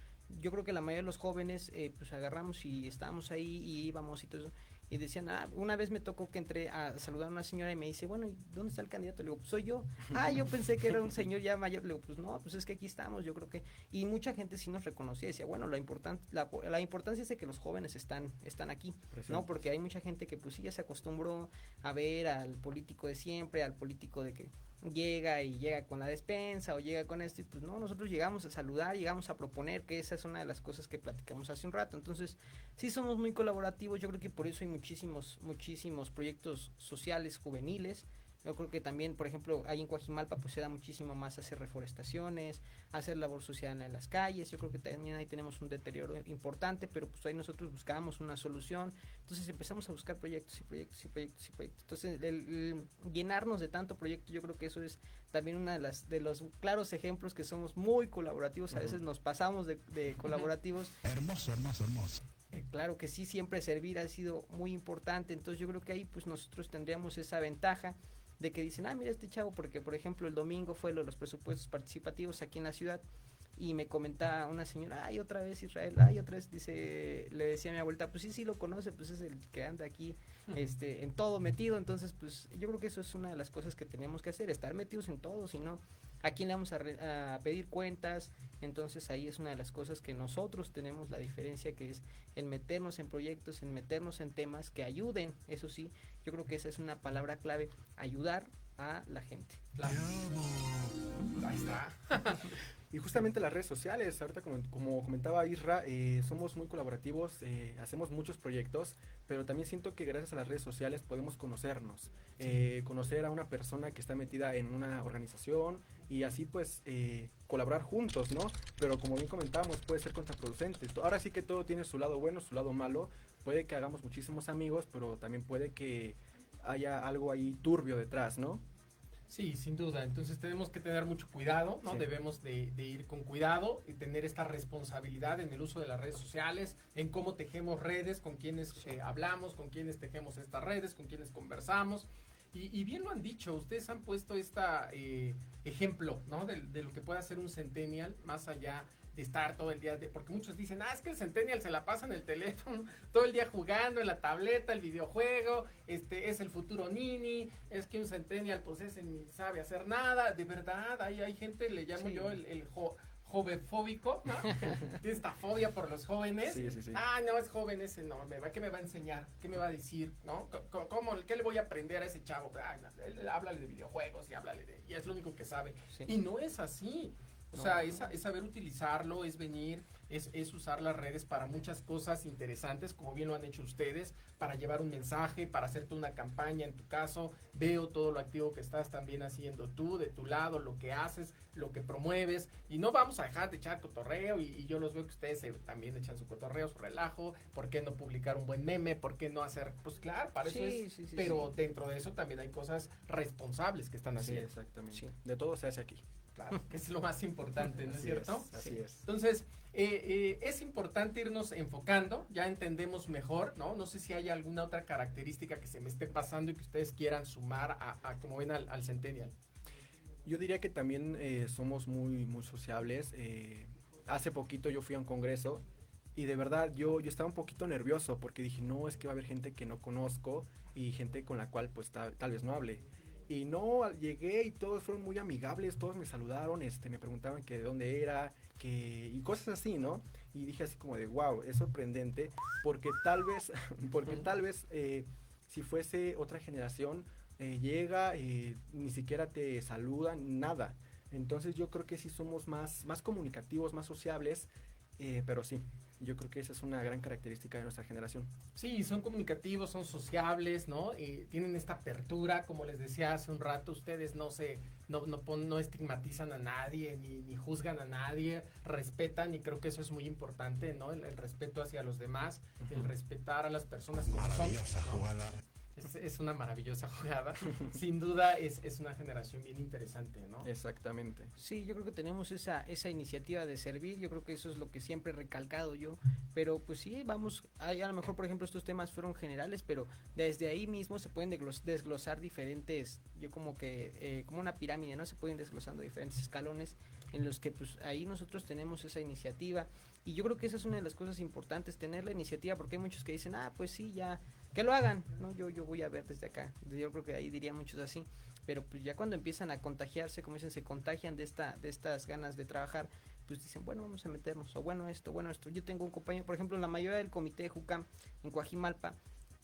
yo creo que la mayoría de los jóvenes, pues agarramos y estábamos ahí y íbamos y todo eso, y decían, una vez me tocó que entré a saludar a una señora y me dice, bueno, ¿y dónde está el candidato? Le digo, pues soy yo. Yo pensé que era un señor ya mayor. Le digo, pues no, pues es que aquí estamos, yo creo que, y mucha gente sí nos reconocía, decía, bueno, la importancia es de que los jóvenes están aquí, ¿no? Porque hay mucha gente que pues sí ya se acostumbró a ver al político de siempre, al político de que llega con la despensa o llega con esto y pues no, nosotros llegamos a saludar, llegamos a proponer, que esa es una de las cosas que platicamos hace un rato. Entonces sí somos muy colaborativos, yo creo que por eso hay muchísimos proyectos sociales juveniles. Yo creo que también, por ejemplo, ahí en Coajimalpa pues se da muchísimo más hacer reforestaciones, hacer labor social en las calles. Yo creo que también ahí tenemos un deterioro importante, pero pues ahí nosotros buscábamos una solución. Entonces empezamos a buscar proyectos y proyectos y proyectos y proyectos. Entonces el llenarnos de tanto proyecto, yo creo que eso es también una de los claros ejemplos que somos muy colaborativos. A veces nos pasamos de colaborativos. Hermoso. Claro que sí, siempre servir ha sido muy importante. Entonces yo creo que ahí pues nosotros tendríamos esa ventaja de que dicen, mira este chavo, porque por ejemplo el domingo fue lo de los presupuestos participativos aquí en la ciudad y me comentaba una señora, otra vez Israel, otra vez, dice, le decía a mi abuelita, pues sí lo conoce, pues es el que anda aquí en todo metido. Entonces pues yo creo que eso es una de las cosas que tenemos que hacer, estar metidos en todo, si no, ¿a quién le vamos a pedir cuentas? Entonces ahí es una de las cosas que nosotros tenemos la diferencia, que es el meternos en proyectos, en meternos en temas que ayuden. Eso sí, yo creo que esa es una palabra clave, ayudar a la gente. Ahí está. Y justamente las redes sociales, ahorita como comentaba Isra, somos muy colaborativos, hacemos muchos proyectos, pero también siento que gracias a las redes sociales podemos conocernos, conocer a una persona que está metida en una organización y así pues colaborar juntos, ¿no? Pero como bien comentábamos, puede ser contraproducente. Ahora sí que todo tiene su lado bueno, su lado malo. Puede que hagamos muchísimos amigos, pero también puede que haya algo ahí turbio detrás, ¿no? Sí, sin duda. Entonces tenemos que tener mucho cuidado, ¿no? Sí. Debemos de ir con cuidado y tener esta responsabilidad en el uso de las redes sociales, en cómo tejemos redes, con quienes hablamos, con quienes tejemos estas redes, con quienes conversamos. Y bien lo han dicho, ustedes han puesto ejemplo, ¿no? De lo que puede hacer un centennial, más allá de estar todo el día, porque muchos dicen, es que el centennial se la pasa en el teléfono, todo el día jugando en la tableta, el videojuego, es el futuro nini, es que un centennial pues ese ni sabe hacer nada. De verdad, hay gente, le llamo yo el jovenfóbico, ¿no? Tiene esta fobia por los jóvenes. Sí. No, es joven ese, no, ¿qué me va a enseñar? ¿Qué me va a decir? ¿No? ¿Qué le voy a aprender a ese chavo? No, háblale de videojuegos y es lo único que sabe. Sí. Y no es así. O sea, es saber utilizarlo, es venir, es usar las redes para muchas cosas interesantes, como bien lo han hecho ustedes, para llevar un mensaje, para hacerte una campaña. En tu caso, veo todo lo activo que estás también haciendo tú, de tu lado, lo que haces, lo que promueves, y no vamos a dejar de echar cotorreo, y yo los veo que ustedes también echan su cotorreo, su relajo. ¿Por qué no publicar un buen meme? ¿Por qué no hacer? Pues claro, para eso es, pero dentro de eso también hay cosas responsables que están haciendo. Sí, exactamente. Sí. De todo se hace aquí. Claro, que es lo más importante, ¿no es cierto? Así es. Entonces, es importante irnos enfocando, ya entendemos mejor, ¿no? No sé si hay alguna otra característica que se me esté pasando y que ustedes quieran sumar a como ven al Centennial. Yo diría que también somos muy sociables. Hace poquito yo fui a un congreso y de verdad yo estaba un poquito nervioso porque dije, no, es que va a haber gente que no conozco y gente con la cual pues tal vez no hable. Y no, llegué y todos fueron muy amigables, todos me saludaron, me preguntaban que de dónde era, y cosas así, ¿no? Y dije así como de, wow, es sorprendente, porque tal vez si fuese otra generación, llega, ni siquiera te saludan, nada. Entonces yo creo que sí somos más comunicativos, más sociables, pero sí. Yo creo que esa es una gran característica de nuestra generación. Sí, son comunicativos, son sociables, ¿no? Tienen esta apertura, como les decía hace un rato, ustedes no estigmatizan a nadie, ni juzgan a nadie, respetan, y creo que eso es muy importante, ¿no? El respeto hacia los demás, el respetar a las personas como son. Maravillosa jugada. Es una maravillosa jugada. Sin duda es una generación bien interesante, ¿no? Exactamente. Sí, yo creo que tenemos esa iniciativa de servir. Yo creo que eso es lo que siempre he recalcado yo. Pero pues sí, a lo mejor por ejemplo estos temas fueron generales, pero desde ahí mismo se pueden desglosar diferentes, yo como una pirámide, ¿no? Se pueden desglosando diferentes escalones en los que pues ahí nosotros tenemos esa iniciativa. Y yo creo que esa es una de las cosas importantes, tener la iniciativa, porque hay muchos que dicen, pues sí, ya, que lo hagan, ¿no? Yo voy a ver desde acá. Yo creo que ahí dirían muchos así, pero pues ya cuando empiezan a contagiarse, como dicen, se contagian de estas ganas de trabajar, pues dicen, bueno, vamos a meternos, o bueno esto. Yo tengo un compañero, por ejemplo, en la mayoría del comité de Jucam en Coajimalpa,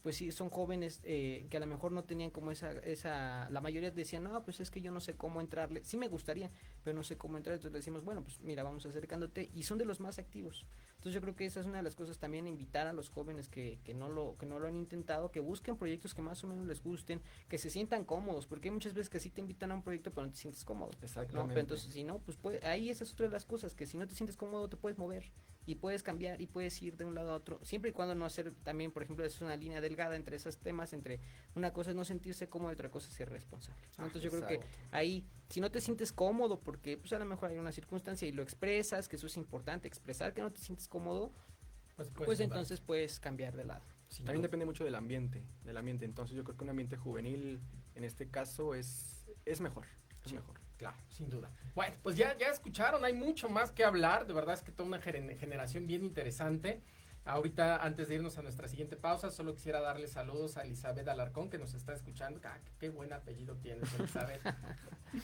pues sí, son jóvenes que a lo mejor no tenían como la mayoría decían, no, pues es que yo no sé cómo entrarle, sí me gustaría, pero no sé cómo entrar, entonces le decimos, bueno, pues mira, vamos acercándote, y son de los más activos. Entonces yo creo que esa es una de las cosas también, invitar a los jóvenes que no lo han intentado, que busquen proyectos que más o menos les gusten, que se sientan cómodos, porque hay muchas veces que sí te invitan a un proyecto pero no te sientes cómodo, ¿no? Exactamente. Pero entonces si no, pues ahí esa es otra de las cosas, que si no te sientes cómodo te puedes mover y puedes cambiar y puedes ir de un lado a otro, siempre y cuando no hacer también, por ejemplo, es una línea delgada entre esos temas, entre una cosa es no sentirse cómodo y otra cosa es ser responsable, ¿no? Entonces yo creo que ahí, si no te sientes cómodo, porque pues a lo mejor hay una circunstancia y lo expresas, que eso es importante, expresar que no te sientes cómodo, pues entonces puedes cambiar de lado. Sí, también depende mucho del ambiente, entonces yo creo que un ambiente juvenil en este caso es mejor, es mejor. Claro, sin duda. Bueno, pues ya escucharon, hay mucho más que hablar, de verdad es que toda una generación bien interesante. Ahorita, antes de irnos a nuestra siguiente pausa, solo quisiera darle saludos a Elizabeth Alarcón, que nos está escuchando. Qué buen apellido tienes, Elizabeth.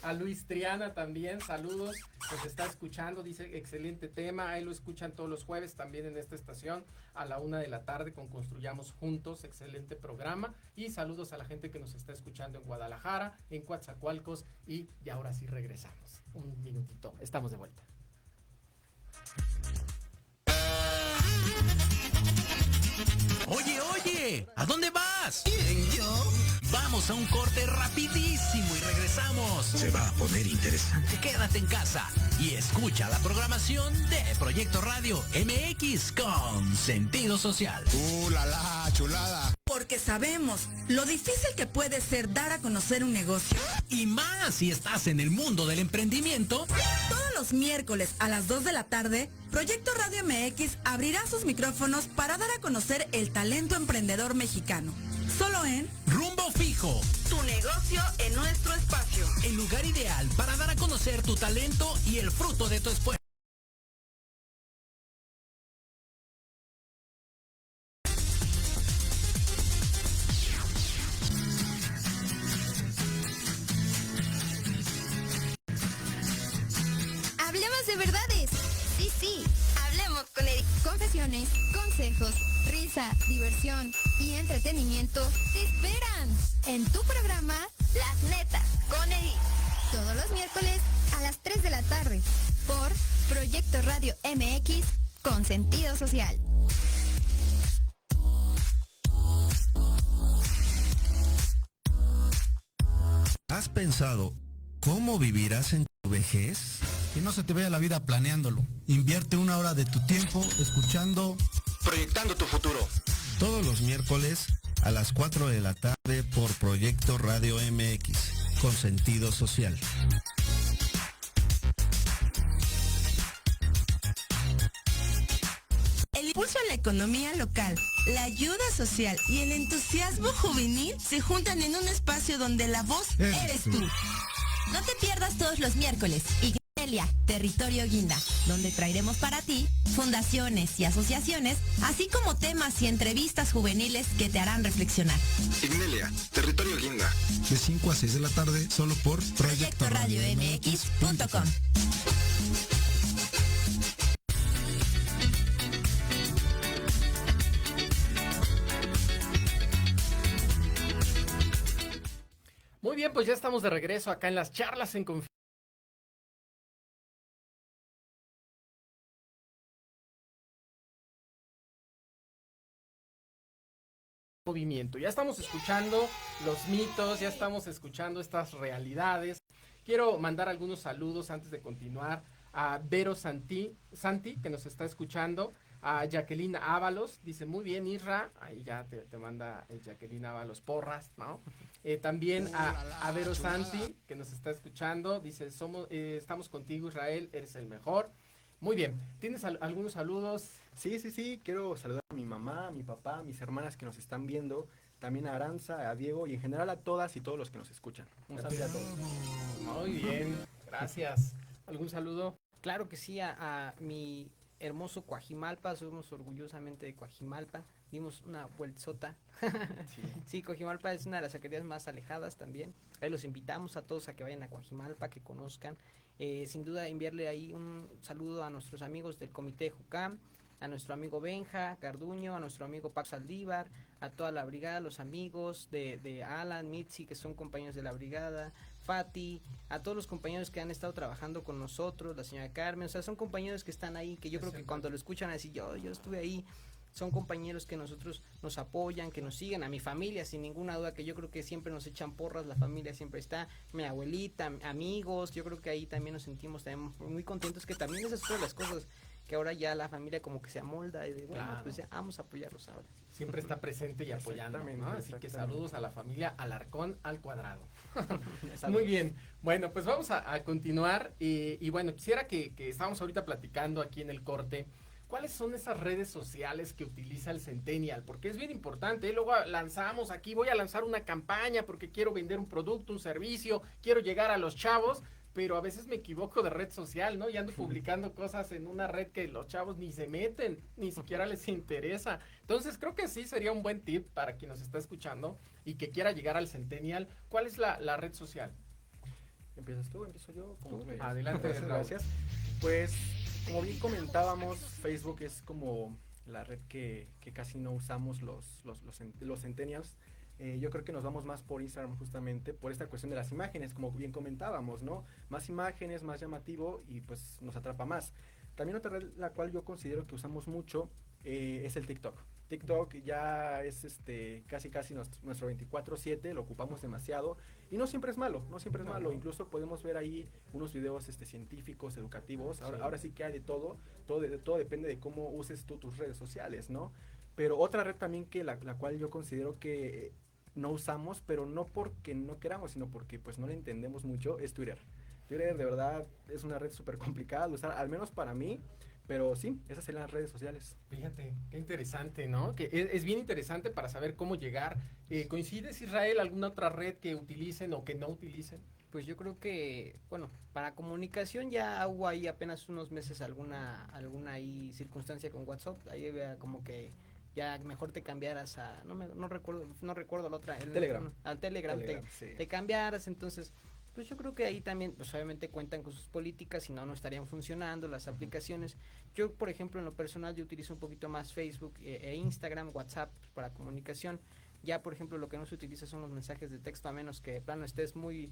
A Luis Triana también, saludos, nos está escuchando, dice, excelente tema, ahí lo escuchan todos los jueves también en esta estación, a la 1 de la tarde con Construyamos Juntos, excelente programa, y saludos a la gente que nos está escuchando en Guadalajara, en Coatzacoalcos, y ahora sí regresamos. Un minutito, estamos de vuelta. Oye, ¿a dónde vas? ¿Quién, yo? Vamos a un corte rapidísimo y regresamos. Se va a poner interesante. Quédate en casa y escucha la programación de Proyecto Radio MX con sentido social. La chulada. Porque sabemos lo difícil que puede ser dar a conocer un negocio. Y más si estás en el mundo del emprendimiento. Todos los miércoles a las 2 de la tarde, Proyecto Radio MX abrirá sus micrófonos para dar a conocer el talento emprendedor mexicano. Solo en Rumbo Fijo. Tu negocio en nuestro espacio. El lugar ideal para dar a conocer tu talento y el fruto de tu esfuerzo. Hablemos de verdades. Sí, hablemos con Eric. Confesiones, consejos, risa, diversión y entretenimiento te esperan en tu programa Las Netas con Eric. Todos los miércoles a las 3 de la tarde por Proyecto Radio MX con sentido social. ¿Has pensado cómo vivirás en tu vejez? Que no se te vaya la vida planeándolo. Invierte 1 hora de tu tiempo escuchando Proyectando tu futuro. Todos los miércoles a las 4 de la tarde por Proyecto Radio MX con sentido social. El impulso a la economía local, la ayuda social y el entusiasmo juvenil se juntan en un espacio donde la voz eres tú. No te pierdas todos los miércoles Ignelia, Territorio Guinda, donde traeremos para ti fundaciones y asociaciones, así como temas y entrevistas juveniles que te harán reflexionar. Ignelia, Territorio Guinda. de 5 a 6 de la tarde solo por Proyecto Radio MX.com. Muy bien, pues ya estamos de regreso acá en las charlas en confianza. Movimiento. Ya estamos escuchando los mitos, ya estamos escuchando estas realidades. Quiero mandar algunos saludos antes de continuar a Vero Santi, que nos está escuchando, a Jacqueline Ábalos, dice muy bien Isra, ahí ya te manda Jacqueline Ábalos porras, ¿no? También a Vero Santi, que nos está escuchando, dice estamos contigo Israel, eres el mejor. Muy bien, ¿tienes algunos saludos? Sí, quiero saludar a mi mamá, a mi papá, a mis hermanas que nos están viendo, también a Aranza, a Diego y en general a todas y todos los que nos escuchan. Un saludo a todos. Muy bien, gracias. ¿Algún saludo? Claro que sí, a mi hermoso Coajimalpa, somos orgullosamente de Coajimalpa, dimos una vueltota. Sí, Coajimalpa es una de las alcaldías más alejadas también. Ahí los invitamos a todos a que vayan a Coajimalpa, que conozcan. Sin duda enviarle ahí un saludo a nuestros amigos del Comité de Jucam, a nuestro amigo Benja Garduño, a nuestro amigo Pax Saldívar, a toda la brigada, los amigos de Alan, Mitzi, que son compañeros de la brigada, Fati, a todos los compañeros que han estado trabajando con nosotros, la señora Carmen, o sea, son compañeros que están ahí, que yo creo que cuando lo escuchan así, yo estuve ahí, son compañeros que nosotros nos apoyan, que nos siguen, a mi familia, sin ninguna duda, que yo creo que siempre nos echan porras, la familia siempre está, mi abuelita, amigos, yo creo que ahí también nos sentimos también muy contentos, que también esas son las cosas que ahora ya la familia como que se amolda y de, bueno, Claro. pues ya vamos a apoyarlos ahora. Siempre está presente y apoyando, ¿no? Así que saludos a la familia Alarcón al cuadrado. Muy bien, bueno, pues vamos a continuar y bueno, quisiera que estábamos ahorita platicando aquí en el corte, ¿cuáles son esas redes sociales que utiliza el Centennial? Porque es bien importante, luego lanzamos aquí, voy a lanzar una campaña porque quiero vender un producto, un servicio, quiero llegar a los chavos, pero a veces me equivoco de red social, ¿no? Y ando publicando cosas en una red que los chavos ni se meten, ni siquiera les interesa. Entonces creo que sí sería un buen tip para quien nos está escuchando y que quiera llegar al Centennial. ¿Cuál es la red social? ¿Empiezas tú? ¿Empiezo yo? Adelante, gracias. Pues, como bien comentábamos, Facebook es como la red que casi no usamos los centennials. Yo creo que nos vamos más por Instagram justamente por esta cuestión de las imágenes, como bien comentábamos, ¿no? Más imágenes, más llamativo y pues nos atrapa más. También otra red la cual yo considero que usamos mucho es el TikTok. TikTok ya es casi nuestro 24/7, lo ocupamos demasiado y no siempre es malo, incluso podemos ver ahí unos videos científicos, educativos, ahora sí que hay de todo depende de cómo uses tú tus redes sociales, ¿no? Pero otra red también que la cual yo considero que no usamos, pero no porque no queramos, sino porque pues no le entendemos mucho, es Twitter. Twitter de verdad es una red súper complicada de usar, al menos para mí. Pero sí, esas serían las redes sociales. Fíjate, qué interesante, ¿no? Que es bien interesante para saber cómo llegar. ¿Coincides, Israel, alguna otra red que utilicen o que no utilicen? Pues yo creo que, bueno, para comunicación ya hubo ahí apenas unos meses alguna ahí circunstancia con WhatsApp, ahí había como que ya mejor te cambiaras a, no recuerdo la otra. Telegram. Al Telegram sí. te cambiaras, entonces, pues yo creo que ahí también, pues obviamente cuentan con sus políticas, si no estarían funcionando las aplicaciones. Yo, por ejemplo, en lo personal, yo utilizo un poquito más Facebook e Instagram, WhatsApp pues, para comunicación. Ya, por ejemplo, lo que no se utiliza son los mensajes de texto, a menos que de plano estés muy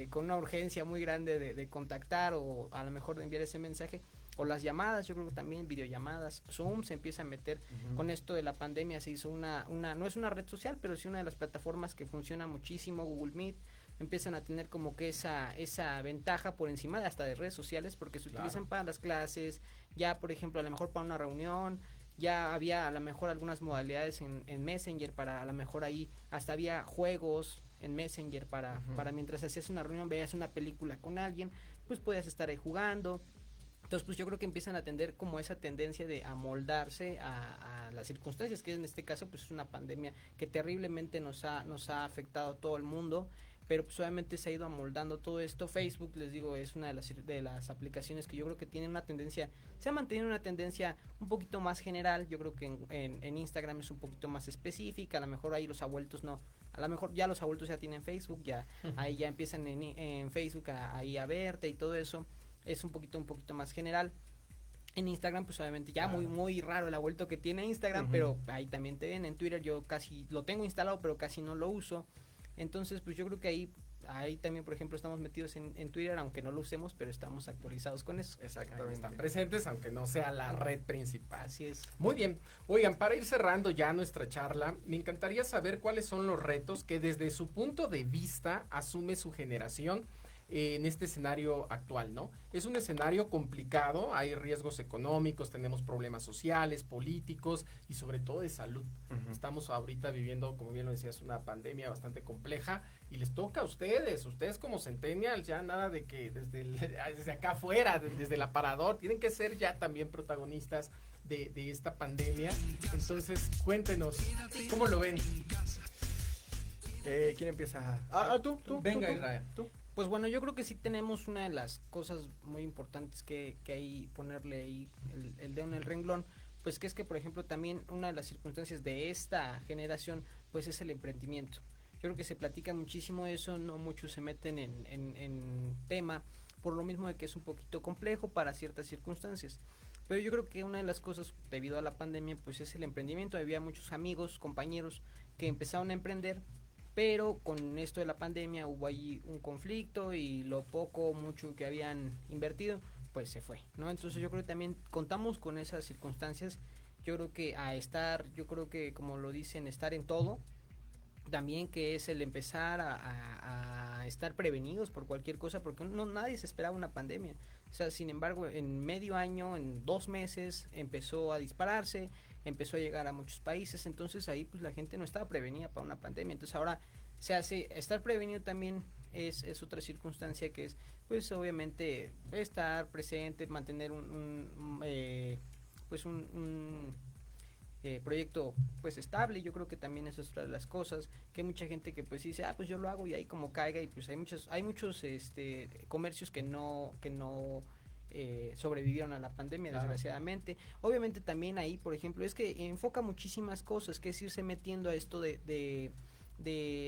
con una urgencia muy grande de contactar o a lo mejor de enviar ese mensaje. O las llamadas, yo creo que también videollamadas. Zoom se empieza a meter con esto de la pandemia, se hizo no es una red social, pero sí una de las plataformas que funciona muchísimo, Google Meet. Empiezan a tener como que esa ventaja por encima de hasta de redes sociales, porque se utilizan para las clases, ya por ejemplo a lo mejor para una reunión, ya había a lo mejor algunas modalidades en Messenger para a lo mejor ahí, hasta había juegos en Messenger para mientras hacías una reunión, veías una película con alguien, pues podías estar ahí jugando. Entonces, pues yo creo que empiezan a tener como esa tendencia de amoldarse a las circunstancias, que en este caso pues es una pandemia que terriblemente nos ha afectado a todo el mundo, pero pues obviamente se ha ido amoldando todo esto. Facebook, les digo, es una de las aplicaciones que yo creo que tienen una tendencia, se ha mantenido una tendencia un poquito más general. Yo creo que en Instagram es un poquito más específica, a lo mejor ahí los abueltos no, a lo mejor ya los abueltos ya tienen Facebook, ya ahí ya empiezan en Facebook ahí a verte y todo eso, es un poquito más general. En Instagram, pues obviamente ya muy raro el abuelto que tiene Instagram, pero ahí también te ven. En Twitter yo casi lo tengo instalado, pero casi no lo uso. Entonces, pues yo creo que ahí también, por ejemplo, estamos metidos en Twitter, aunque no lo usemos, pero estamos actualizados con eso. Exactamente. Están presentes, aunque no sea la red principal. Así es. Muy bien. Oigan, para ir cerrando ya nuestra charla, me encantaría saber cuáles son los retos que desde su punto de vista asume su generación en este escenario actual, ¿no? Es un escenario complicado, hay riesgos económicos, tenemos problemas sociales, políticos y sobre todo de salud. Estamos ahorita viviendo, como bien lo decías, una pandemia bastante compleja y les toca a ustedes como centennials, ya nada de que desde acá afuera, desde el aparador, tienen que ser ya también protagonistas de esta pandemia. Entonces, cuéntenos, ¿cómo lo ven? ¿Quién empieza? Tú. Venga, Israel. Tú. Pues bueno, yo creo que sí tenemos una de las cosas muy importantes que hay ponerle ahí el dedo en el renglón, pues que es que, por ejemplo, también una de las circunstancias de esta generación, pues es el emprendimiento. Yo creo que se platica muchísimo de eso, no muchos se meten en tema, por lo mismo de que es un poquito complejo para ciertas circunstancias. Pero yo creo que una de las cosas debido a la pandemia pues es el emprendimiento. Había muchos amigos, compañeros que empezaron a emprender, pero con esto de la pandemia hubo ahí un conflicto y lo poco o mucho que habían invertido pues se fue, ¿no? Entonces yo creo que también contamos con esas circunstancias. Yo creo que yo creo que como lo dicen, estar en todo, también que es el empezar a estar prevenidos por cualquier cosa, porque nadie se esperaba una pandemia. O sea, sin embargo, en medio año, en 2 meses, empezó a dispararse, empezó a llegar a muchos países, entonces ahí pues la gente no estaba prevenida para una pandemia. Entonces ahora se hace, estar prevenido también es otra circunstancia que es, pues obviamente, estar presente, mantener un proyecto pues estable. Yo creo que también eso es otra de las cosas, que hay mucha gente que pues dice, pues yo lo hago y ahí como caiga, y pues hay muchos comercios que no sobrevivieron a la pandemia, claro, desgraciadamente. Obviamente también ahí, por ejemplo, es que enfoca muchísimas cosas, que es irse metiendo a esto de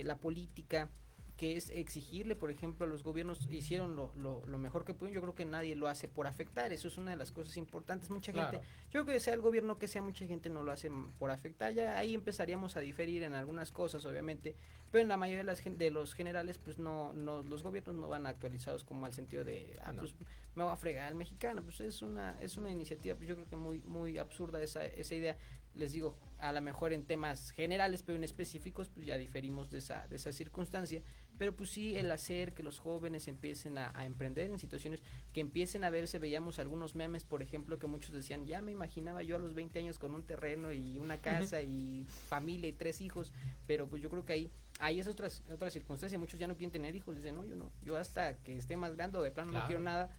la política, que es exigirle, por ejemplo, a los gobiernos hicieron lo mejor que pudieron. Yo creo que nadie lo hace por afectar, eso es una de las cosas importantes. Mucha gente, yo creo que sea el gobierno que sea, mucha gente no lo hace por afectar. Ya ahí empezaríamos a diferir en algunas cosas, obviamente, pero en la mayoría de los generales, pues no los gobiernos no van actualizados como al sentido de, pues me voy a fregar al mexicano. Pues es una iniciativa, pues yo creo que muy absurda esa idea. Les digo, a lo mejor en temas generales, pero en específicos, pues ya diferimos de esa circunstancia. Pero pues sí, el hacer que los jóvenes empiecen a emprender en situaciones, que empiecen a verse. Veíamos algunos memes, por ejemplo, que muchos decían, ya me imaginaba yo a los 20 años con un terreno y una casa y familia y 3 hijos, pero pues yo creo que ahí es otra circunstancia. Muchos ya no quieren tener hijos, dicen, no, yo hasta que esté más grande o de plano no quiero nada.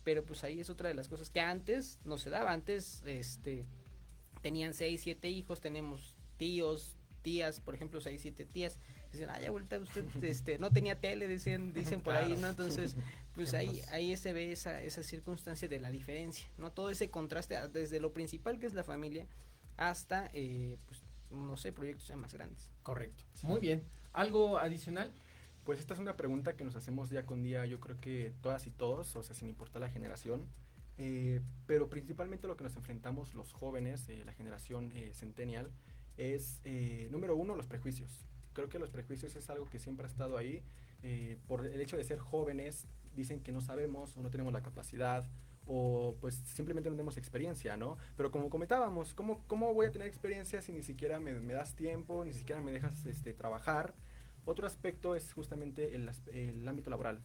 Pero pues ahí es otra de las cosas que antes no se daba. Antes tenían 6, 7 hijos, tenemos tíos, tías, por ejemplo, 6, 7 tías. Dicen, ya ahorita usted no tenía tele, dicen por ahí, ¿no? Entonces, pues ahí se ve esa circunstancia de la diferencia, ¿no? Todo ese contraste, desde lo principal que es la familia, hasta, pues, no sé, proyectos ya más grandes. Correcto. Muy bien. ¿Algo adicional? Pues esta es una pregunta que nos hacemos día con día, yo creo que todas y todos, o sea, sin importar la generación. Pero principalmente lo que nos enfrentamos los jóvenes, la generación centennial, es, número 1, los prejuicios. Creo que los prejuicios es algo que siempre ha estado ahí. Por el hecho de ser jóvenes, dicen que no sabemos o no tenemos la capacidad, o pues simplemente no tenemos experiencia, ¿no? Pero como comentábamos, ¿cómo voy a tener experiencia si ni siquiera me das tiempo, ni siquiera me dejas trabajar? Otro aspecto es justamente el ámbito laboral.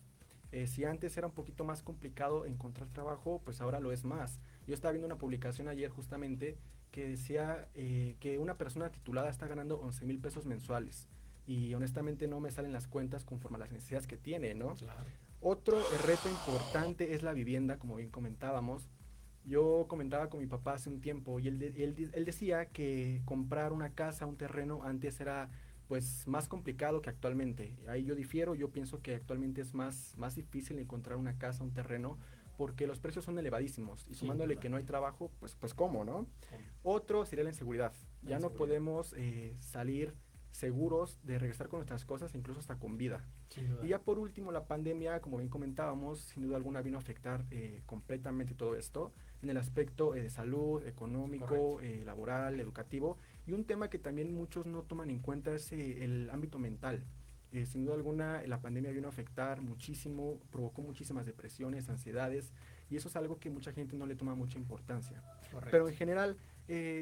Si antes era un poquito más complicado encontrar trabajo, pues ahora lo es más. Yo estaba viendo una publicación ayer justamente que decía que una persona titulada está ganando 11,000 pesos mensuales, y honestamente no me salen las cuentas conforme a las necesidades que tiene, ¿no? Claro. Otro reto importante es la vivienda, como bien comentábamos. Yo comentaba con mi papá hace un tiempo y él decía que comprar una casa, un terreno, antes era pues más complicado que actualmente. Ahí yo difiero, yo pienso que actualmente es más difícil encontrar una casa, un terreno, porque los precios son elevadísimos, y sumándole que no hay trabajo, pues ¿cómo, no? Otro sería la inseguridad. Ya no podemos salir seguros de regresar con nuestras cosas, incluso hasta con vida. Y ya por último, la pandemia, como bien comentábamos, sin duda alguna vino a afectar completamente todo esto, en el aspecto de salud, económico, laboral, educativo, y un tema que también muchos no toman en cuenta es el ámbito mental. Sin duda alguna, la pandemia vino a afectar muchísimo, provocó muchísimas depresiones, ansiedades, y eso es algo que mucha gente no le toma mucha importancia. Correcto. Pero en general,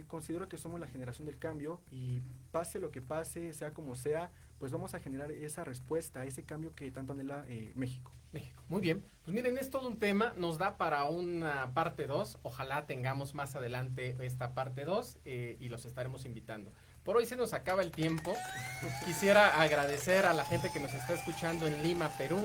considero que somos la generación del cambio, y pase lo que pase, sea como sea, pues vamos a generar esa respuesta a ese cambio que tanto anhela México. Muy bien, pues miren, es todo un tema, nos da para una parte 2, ojalá tengamos más adelante esta parte 2 y los estaremos invitando. Por hoy se nos acaba el tiempo. Quisiera agradecer a la gente que nos está escuchando en Lima, Perú.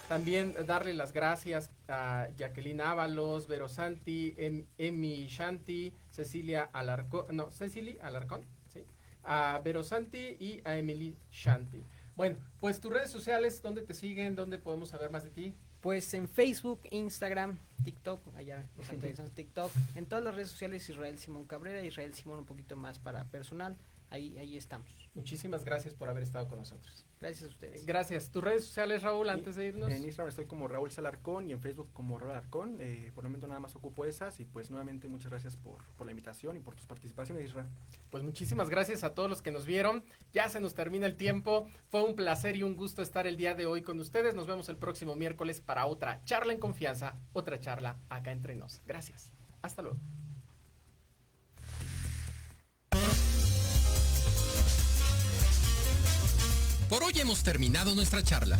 También darle las gracias a Jacqueline Ábalos, Vero Santi, Emi Shanti, Cecilia Alarcón, ¿sí? A Vero Santi y a Emily Shanti. Bueno, pues tus redes sociales, ¿dónde te siguen? ¿Dónde podemos saber más de ti? Pues en Facebook, Instagram, TikTok, allá nos actualizamos TikTok, en todas las redes sociales Israel Simón Cabrera, Israel Simón un poquito más para personal. ahí estamos. Muchísimas gracias por haber estado con nosotros. Gracias a ustedes. Gracias. ¿Tus redes sociales, Raúl, antes de irnos? En Instagram estoy como Raúl Salarcón y en Facebook como Raúl Alarcón. Por el momento nada más ocupo esas y pues nuevamente muchas gracias por la invitación y por tus participaciones, Isra. Pues muchísimas gracias a todos los que nos vieron. Ya se nos termina el tiempo. Fue un placer y un gusto estar el día de hoy con ustedes. Nos vemos el próximo miércoles para otra charla en confianza, otra charla acá entre nos. Gracias. Hasta luego. Por hoy hemos terminado nuestra charla.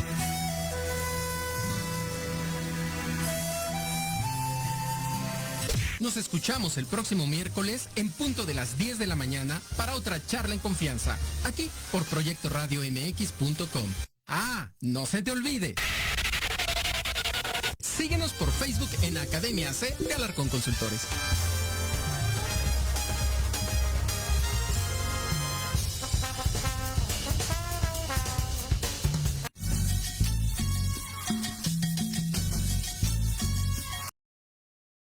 Nos escuchamos el próximo miércoles en punto de las 10 de la mañana para otra charla en confianza, aquí por proyectoradiomx.com. Ah, no se te olvide. Síguenos por Facebook en Academia AC de Alarcón Consultores.